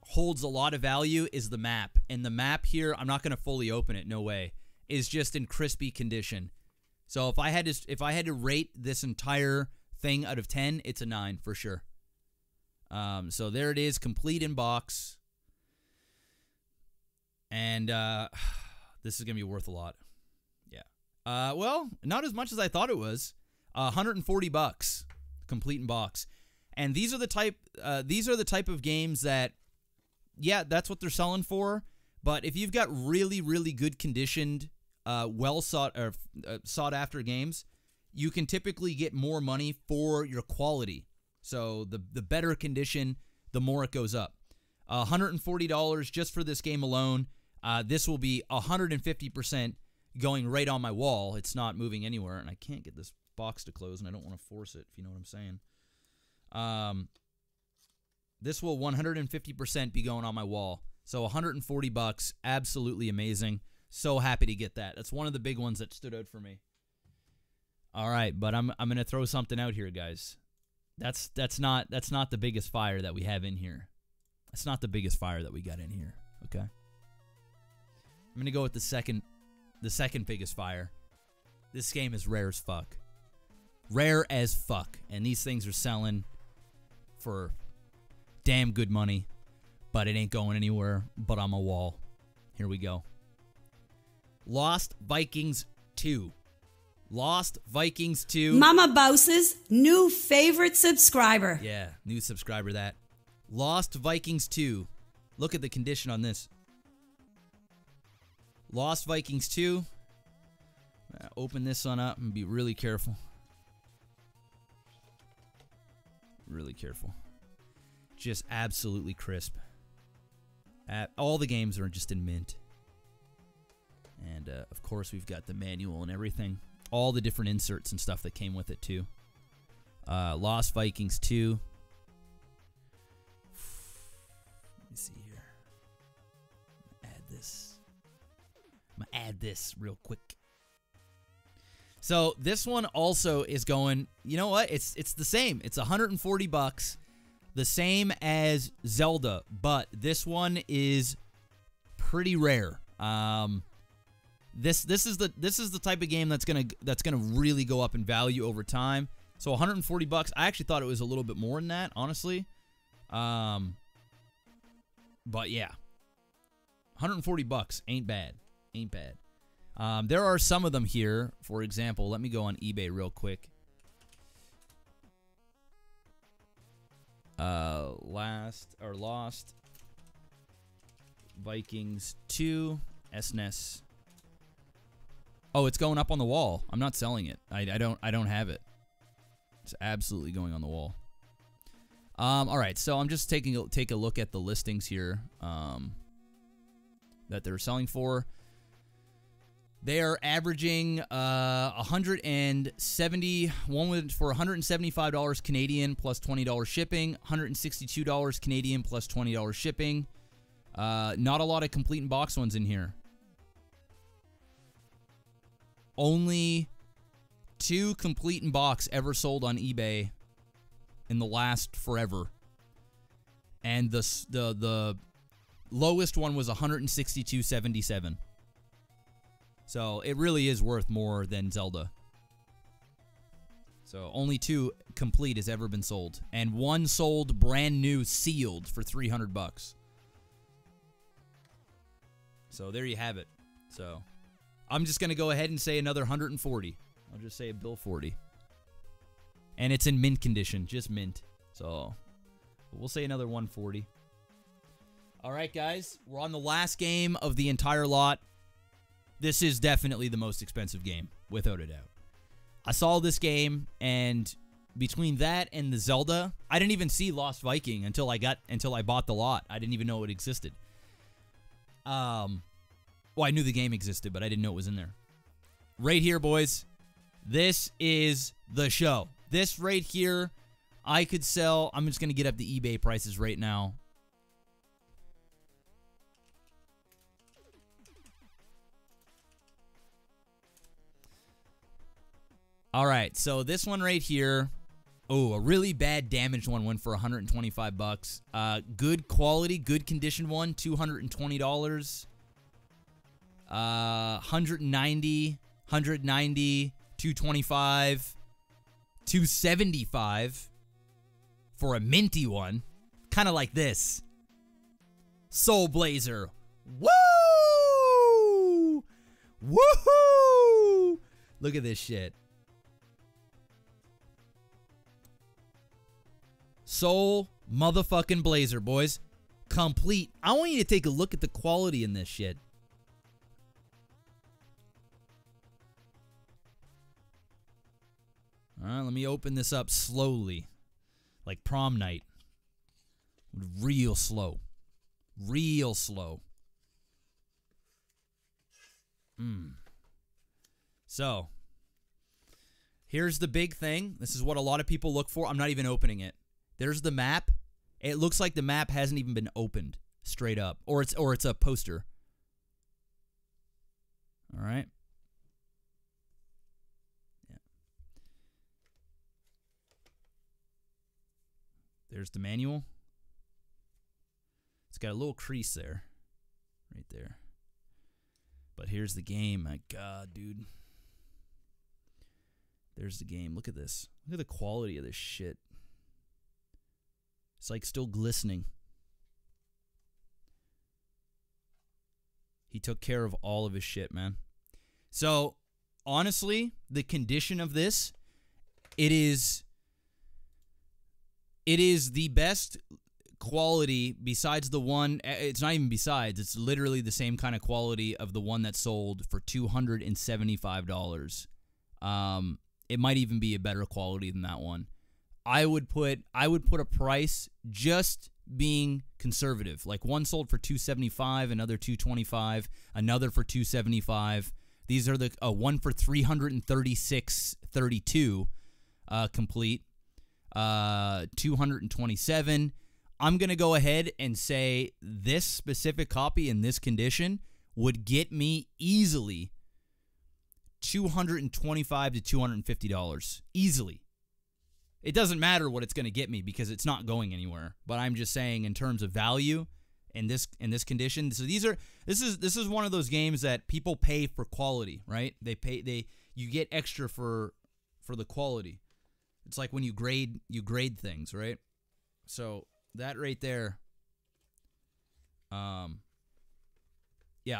holds a lot of value is the map. And the map here, I'm not going to fully open it, no way, is just in crispy condition. So if I had to rate this entire thing out of 10, it's a 9 for sure. So there it is, complete in box. And this is going to be worth a lot. Yeah. Well, not as much as I thought it was. $140 complete in box. And these are the type of games that, yeah, that's what they're selling for. But if you've got really, really good conditioned, well sought after games, you can typically get more money for your quality. So the better condition, the more it goes up. $140 just for this game alone. This will be 150% going right on my wall. It's not moving anywhere, and I can't get this box to close, and I don't want to force it, if you know what I'm saying. This will 150% be going on my wall. So $140, absolutely amazing. So happy to get that. That's one of the big ones that stood out for me. All right, but I'm gonna throw something out here, guys. That's not the biggest fire that we have in here. That's not the biggest fire that we got in here. Okay. I'm gonna go with the second biggest fire. This game is rare as fuck. Rare as fuck, and these things are selling for damn good money, but it ain't going anywhere but on my wall. Here we go. Lost Vikings 2. Lost Vikings 2. Mama Bouse's new favorite subscriber. Yeah, new subscriber that. Lost Vikings 2. Look at the condition on this. Lost Vikings 2. Open this one up and be really careful. Really careful. Just absolutely crisp. All the games are just in mint. And, of course, we've got the manual and everything. All the different inserts and stuff that came with it, too. Lost Vikings 2. Let me see here. I'm going to add this real quick. So, this one also is going, you know what? It's the same. It's $140. The same as Zelda, but this one is pretty rare. This is the type of game that's gonna really go up in value over time. So $140. I actually thought it was a little bit more than that, honestly. But yeah, $140 ain't bad. Ain't bad. There are some of them here. For example, let me go on eBay real quick. Lost Vikings 2 SNES. Oh, it's going up on the wall. I'm not selling it. I don't have it. It's absolutely going on the wall. All right, so I'm just take a look at the listings here that they're selling for. They are averaging 170, one for $175 Canadian plus $20 shipping, $162 Canadian plus $20 shipping. Not a lot of complete in box ones in here. Only 2 complete in box ever sold on eBay in the last forever. And the lowest one was $162.77. So it really is worth more than Zelda. So only 2 complete has ever been sold, and 1 sold brand new sealed for $300. So there you have it. So I'm just gonna go ahead and say another 140. I'll just say a bill 40. And it's in mint condition, just mint. So we'll say another 140. All right, guys, we're on the last game of the entire lot. This is definitely the most expensive game, without a doubt. I saw this game, and between that and the Zelda, I didn't even see Lost Viking until I bought the lot. I didn't even know it existed. Well, I knew the game existed, but I didn't know it was in there. Right here, boys. This is the show. This right here, I could sell. I'm just gonna get up the eBay prices right now. All right, so this one right here, oh, a really bad damaged one went for $125. Good quality, good condition one, $220. 190, 225, $275 for a minty one. Kind of like this. Soul Blazer. Woo! Woohoo! Look at this shit. Soul motherfucking Blazer, boys. Complete. I want you to take a look at the quality in this shit. Alright, let me open this up slowly. Like prom night. Real slow. Real slow. So, here's the big thing. This is what a lot of people look for. I'm not even opening it. There's the map. It looks like the map hasn't even been opened straight up. Or it's a poster. All right. Yeah. There's the manual. It's got a little crease there. Right there. But here's the game. My God, dude. There's the game. Look at this. Look at the quality of this shit. It's like still glistening. He took care of all of his shit, man. So, honestly, the condition of this, it is the best quality besides the one, it's not even besides, it's literally the same kind of quality of the one that sold for $275. It might even be a better quality than that one. I would put a price just being conservative. Like one sold for $275, another $225, another for $275. These are the one for $336.32 complete. $227. I'm going to go ahead and say this specific copy in this condition would get me easily $225 to $250. Easily. It doesn't matter what it's going to get me because it's not going anywhere. But I'm just saying in terms of value in this condition. So this is one of those games that people pay for quality, right? You get extra for the quality. It's like when you grade things, right? So that right there. Yeah,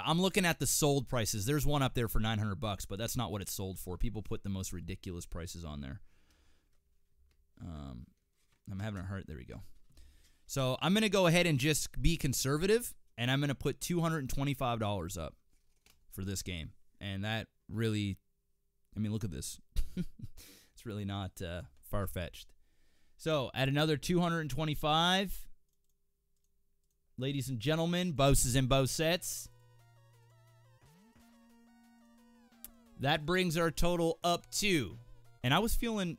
I'm looking at the sold prices. There's one up there for $900, but that's not what it's sold for. People put the most ridiculous prices on there. I'm having a heart. There we go. So I'm going to go ahead and just be conservative, and I'm going to put $225 up for this game. And that really, I mean, look at this. It's really not far-fetched. So at another $225, ladies and gentlemen, bosses and bossettes, that brings our total up to, and I was feeling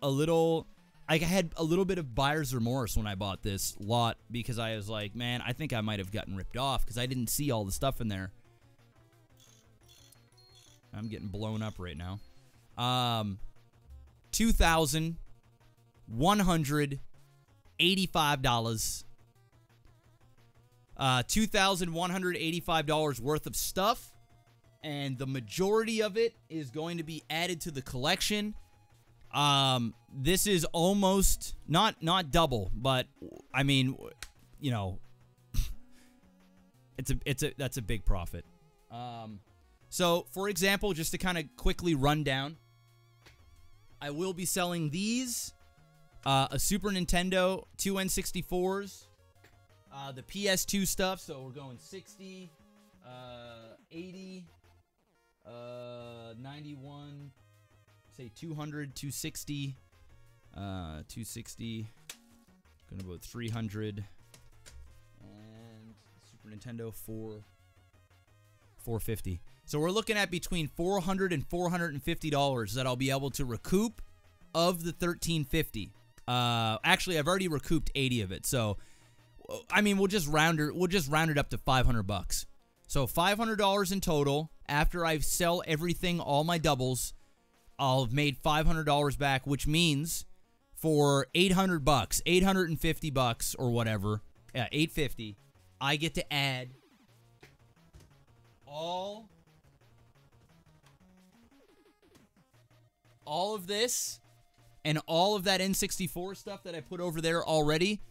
a little, like I had a little bit of buyer's remorse when I bought this lot because I was like, man, I think I might have gotten ripped off because I didn't see all the stuff in there. I'm getting blown up right now. $2,185. $2,185 worth of stuff, and the majority of it is going to be added to the collection. This is almost not double, but I mean, you know, that's a big profit. So for example, just to kind of quickly run down, I will be selling these, a Super Nintendo, 2 N64s, the PS2 stuff, so we're going 60, 80, 91, say 200, 260, 260, gonna go with 300, and Super Nintendo 450. So we're looking at between $400 and $450 that I'll be able to recoup of the $1,350. Actually, I've already recouped 80 of it. So, I mean, we'll just round it up to $500. So $500 in total. After I sell everything, all my doubles, I'll have made $500 back, which means for $800, $850 or whatever, yeah, $850, I get to add all of this and all of that N64 stuff that I put over there already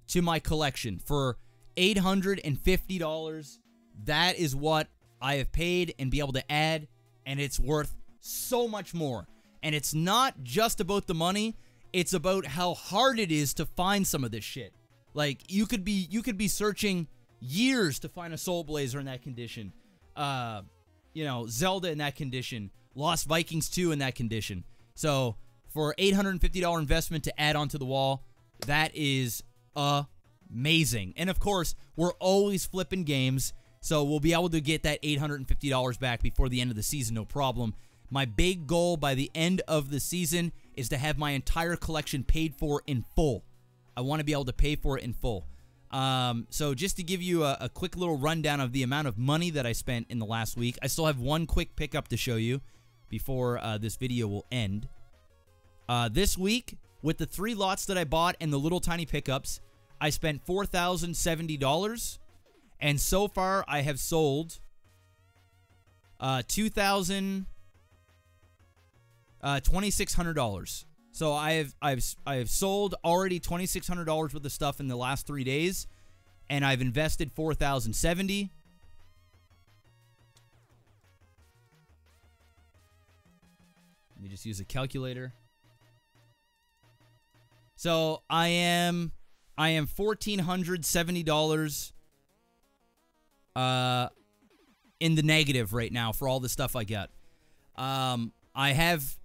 to my collection for $850. That is what I have paid and be able to add, and it's worth so much more. And it's not just about the money, it's about how hard it is to find some of this shit. Like, you could be searching years to find a Soul Blazer in that condition. You know, Zelda in that condition. Lost Vikings 2 in that condition. So, for $850 investment to add onto the wall, that is amazing. And of course, we're always flipping games, so we'll be able to get that $850 back before the end of the season, no problem. My big goal by the end of the season is to have my entire collection paid for in full. I want to be able to pay for it in full. So just to give you a quick little rundown of the amount of money that I spent in the last week, I still have one quick pickup to show you before this video will end. This week, with the 3 lots that I bought and the little tiny pickups, I spent $4,070, and so far I have sold $2,600. So I have sold already $2,600 worth of stuff in the last 3 days, and I've invested $4,070. Let me just use a calculator. So I am $1,470 in the negative right now for all the stuff I got. I have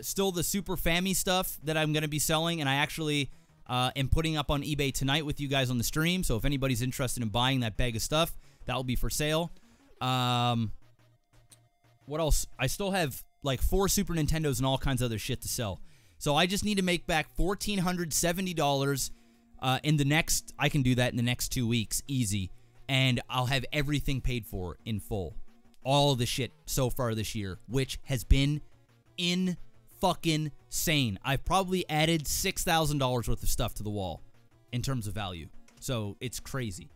still the Super Fammy stuff that I'm going to be selling, and I actually am putting up on eBay tonight with you guys on the stream. So if anybody's interested in buying that bag of stuff, that will be for sale. What else? I still have like 4 Super Nintendos and all kinds of other shit to sell. So I just need to make back $1,470 in the next. I can do that in the next 2 weeks, easy, and I'll have everything paid for in full. All of the shit so far this year, which has been fucking sane. I've probably added $6,000 worth of stuff to the wall in terms of value. So it's crazy.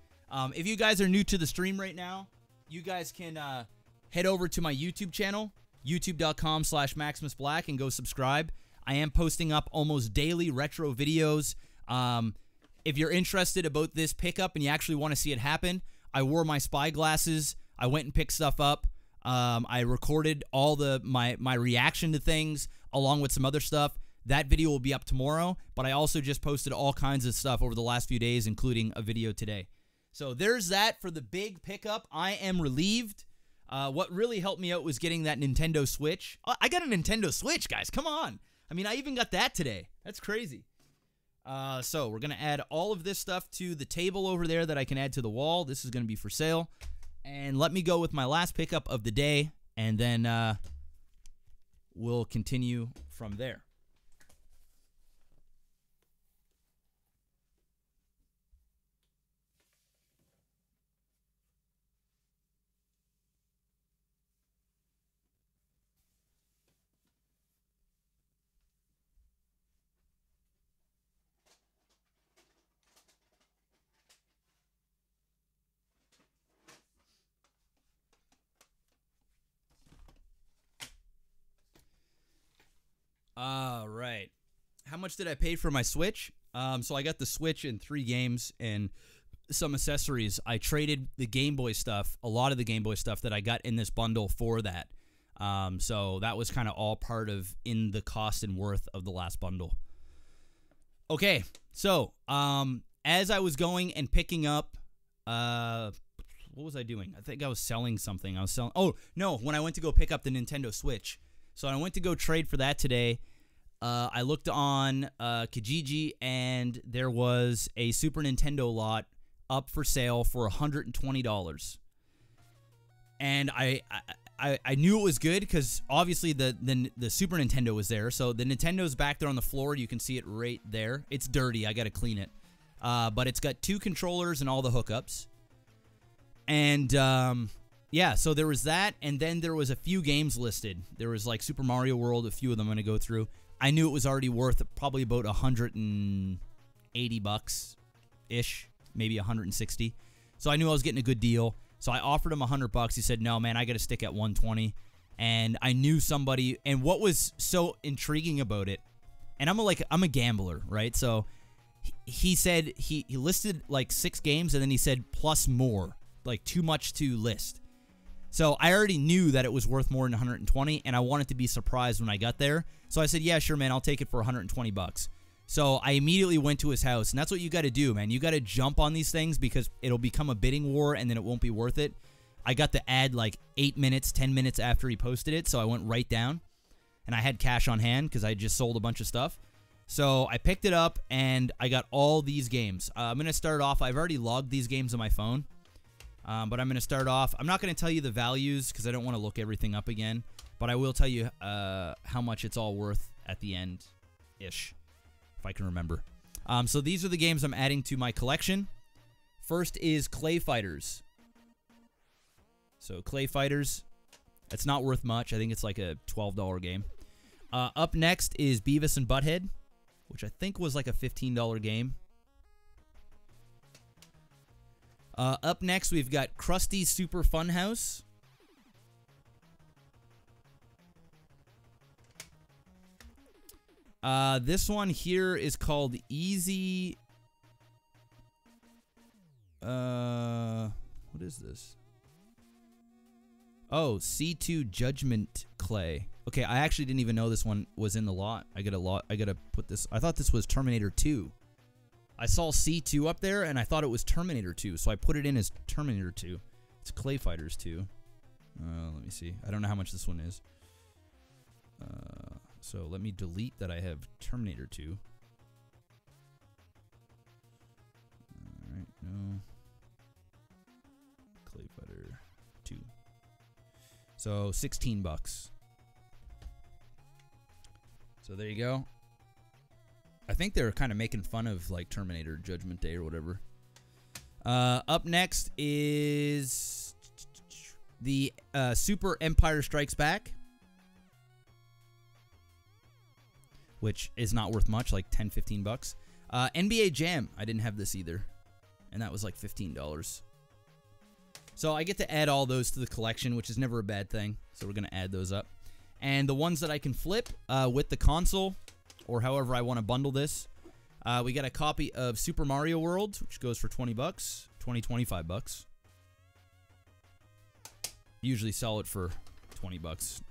If you guys are new to the stream right now, you guys can head over to my YouTube channel, youtube.com/MaximusBlack, and go subscribe. I am posting up almost daily retro videos. If you're interested about this pickup and you actually want to see it happen, I wore my spy glasses. I went and picked stuff up. I recorded all my reaction to things along with some other stuff. That video will be up tomorrow, but I also just posted all kinds of stuff over the last few days, including a video today. So there's that for the big pickup. I am relieved. What really helped me out was getting that Nintendo Switch. I got a Nintendo Switch, guys. Come on. I mean, I even got that today. That's crazy. So we're going to add all of this stuff to the table over there that I can add to the wall. This is going to be for sale. And let me go with my last pickup of the day, and then we'll continue from there. All right. How much did I pay for my Switch? So I got the Switch in 3 games and some accessories. I traded the Game Boy stuff, a lot of the Game Boy stuff that I got in this bundle for that. So that was kind of all part of in the cost and worth of the last bundle. Okay, so as I was going and picking up, what was I doing? I think I was selling something. Oh, no, when I went to go pick up the Nintendo Switch. So I went to go trade for that today. I looked on Kijiji, and there was a Super Nintendo lot up for sale for $120. And I knew it was good because obviously the Super Nintendo was there. So the Nintendo's back there on the floor. You can see it right there. It's dirty. I got to clean it. But it's got 2 controllers and all the hookups. And yeah, so there was that, and then there was a few games listed. There was like Super Mario World, a few of them I'm going to go through. I knew it was already worth probably about $180-ish, maybe $160. So I knew I was getting a good deal. So I offered him $100. He said, "No, man, I got to stick at $120." And I knew somebody, and what was so intriguing about it, and I'm a gambler, right? So he said he listed like 6 games, and then he said plus more, like too much to list. So I already knew that it was worth more than 120, and I wanted to be surprised when I got there. So I said, yeah, sure, man, I'll take it for 120 bucks. So I immediately went to his house, and that's what you got to do, man. You got to jump on these things because it'll become a bidding war, and then it won't be worth it. I got the ad like 8 minutes, 10 minutes after he posted it, so I went right down. And I had cash on hand because I just sold a bunch of stuff. So I picked it up, and I got all these games. I'm going to start off. I've already logged these games on my phone. But I'm going to start off. I'm not going to tell you the values because I don't want to look everything up again. But I will tell you how much it's all worth at the end-ish, if I can remember. So these are the games I'm adding to my collection. First is Clay Fighters. So Clay Fighters, it's not worth much. I think it's like a $12 game. Up next is Beavis and Butthead, which I think was like a $15 game. Up next, we've got Krusty's Super Funhouse. This one here is called Easy... what is this? Oh, C2 Judgment Clay. Okay, I actually didn't even know this one was in the lot. I gotta put this... I thought this was Terminator 2. I saw C2 up there, and I thought it was Terminator 2, so I put it in as Terminator 2. It's Clay Fighters 2. Let me see. I don't know how much this one is. So let me delete that I have Terminator 2. Alright, no. Clay Fighter 2. So, 16 bucks. So there you go. I think they're kind of making fun of like Terminator Judgment Day or whatever. Up next is the Super Empire Strikes Back, which is not worth much, like 10, 15 bucks. NBA Jam, I didn't have this either, and that was like $15. So I get to add all those to the collection, which is never a bad thing. So we're going to add those up. And the ones that I can flip with the console, or however I want to bundle this, we got a copy of Super Mario World, which goes for 20 bucks, 20, 25 bucks. Usually sell it for 20 bucks.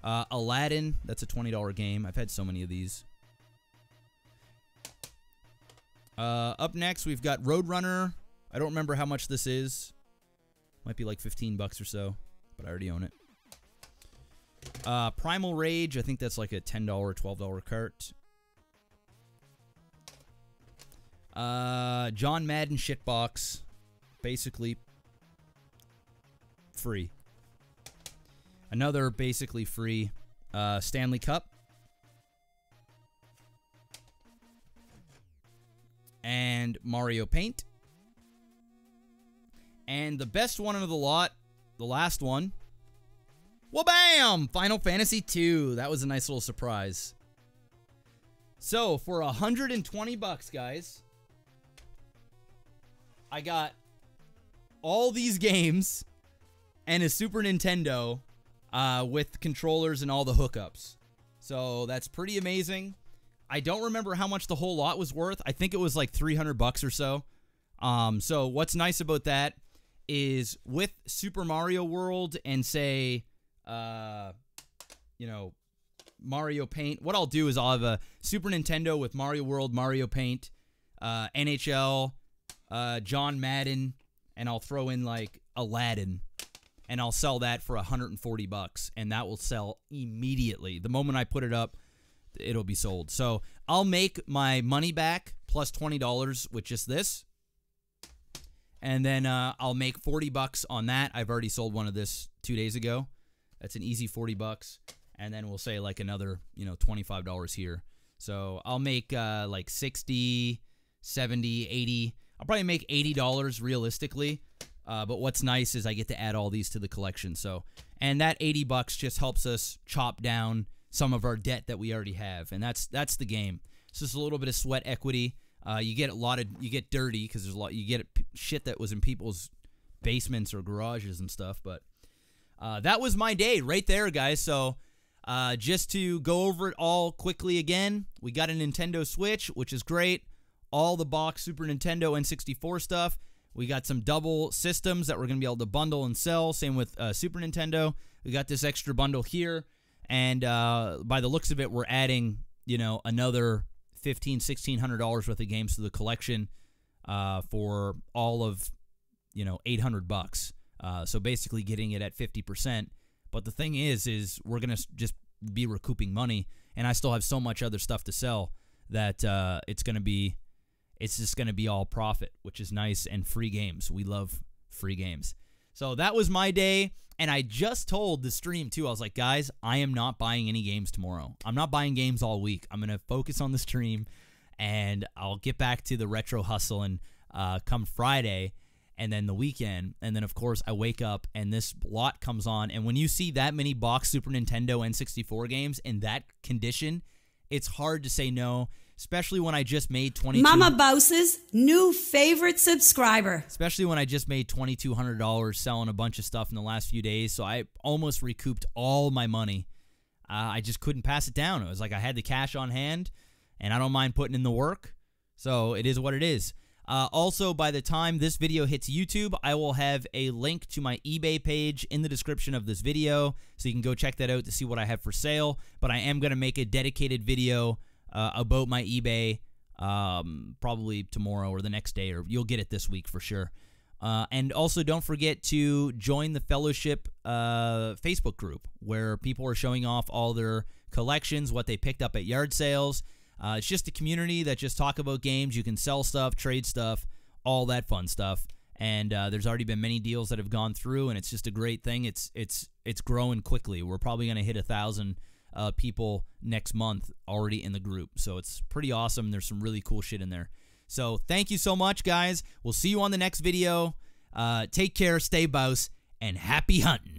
Aladdin, that's a $20 game. I've had so many of these. Up next, we've got Roadrunner. I don't remember how much this is. Might be like 15 bucks or so, but I already own it. Primal Rage, I think that's like a $10, $12 cart. John Madden Shitbox, basically free. Another basically free Stanley Cup. And Mario Paint. And the best one of the lot, the last one. Well, bam! Final Fantasy II. That was a nice little surprise. So, for 120 bucks, guys, I got all these games and a Super Nintendo with controllers and all the hookups. So, that's pretty amazing. I don't remember how much the whole lot was worth. I think it was like 300 bucks or so. So, what's nice about that is with Super Mario World and say... you know, Mario Paint. What I'll do is I'll have a Super Nintendo with Mario World, Mario Paint, NHL, John Madden, and I'll throw in like Aladdin, and I'll sell that for 140 bucks, and that will sell immediately. The moment I put it up, it'll be sold. So I'll make my money back plus $20 with just this. And then I'll make 40 bucks on that. I've already sold one of this 2 days ago. That's an easy 40 bucks. And then we'll say like another, you know, $25 here. So I'll make like 60, 70, 80. I'll probably make $80 realistically. But what's nice is I get to add all these to the collection. So, and that 80 bucks just helps us chop down some of our debt that we already have. And that's the game. It's just a little bit of sweat equity. You get you get dirty because there's you get shit that was in people's basements or garages and stuff. But that was my day right there, guys. So just to go over it all quickly again, we got a Nintendo Switch, which is great. All the box Super Nintendo N64 stuff. We got some double systems that we're going to be able to bundle and sell. Same with Super Nintendo. We got this extra bundle here. And by the looks of it, we're adding, you know, another $1,500, $1,600 worth of games to the collection for all of, you know, $800. So basically getting it at 50%. But the thing is we're going to just be recouping money. And I still have so much other stuff to sell that it's just going to be all profit, which is nice, and free games. We love free games. So that was my day, and I just told the stream, too. I was like, guys, I am not buying any games tomorrow. I'm not buying games all week. I'm going to focus on the stream, and I'll get back to the retro hustle and come Friday and then the weekend. And then, of course, I wake up, and this lot comes on. And when you see that many box Super Nintendo N64 games in that condition, it's hard to say no. Especially when I just made Mama Bouse's new favorite subscriber. Especially when I just made $2,200 selling a bunch of stuff in the last few days. So I almost recouped all my money. I just couldn't pass it down. It was like I had the cash on hand, and I don't mind putting in the work. So it is what it is. Also, by the time this video hits YouTube, I will have a link to my eBay page in the description of this video. So you can go check that out to see what I have for sale. But I am going to make a dedicated video about my eBay probably tomorrow or the next day, or you'll get it this week for sure. And also don't forget to join the Fellowship Facebook group where people are showing off all their collections, what they picked up at yard sales. It's just a community that just talk about games. You can sell stuff, trade stuff, all that fun stuff. And there's already been many deals that have gone through, and it's just a great thing. It's growing quickly. We're probably going to hit 1,000 people next month already in the group. So it's pretty awesome. There's some really cool shit in there. So thank you so much, guys. We'll see you on the next video. Take care, stay bouse, and happy hunting.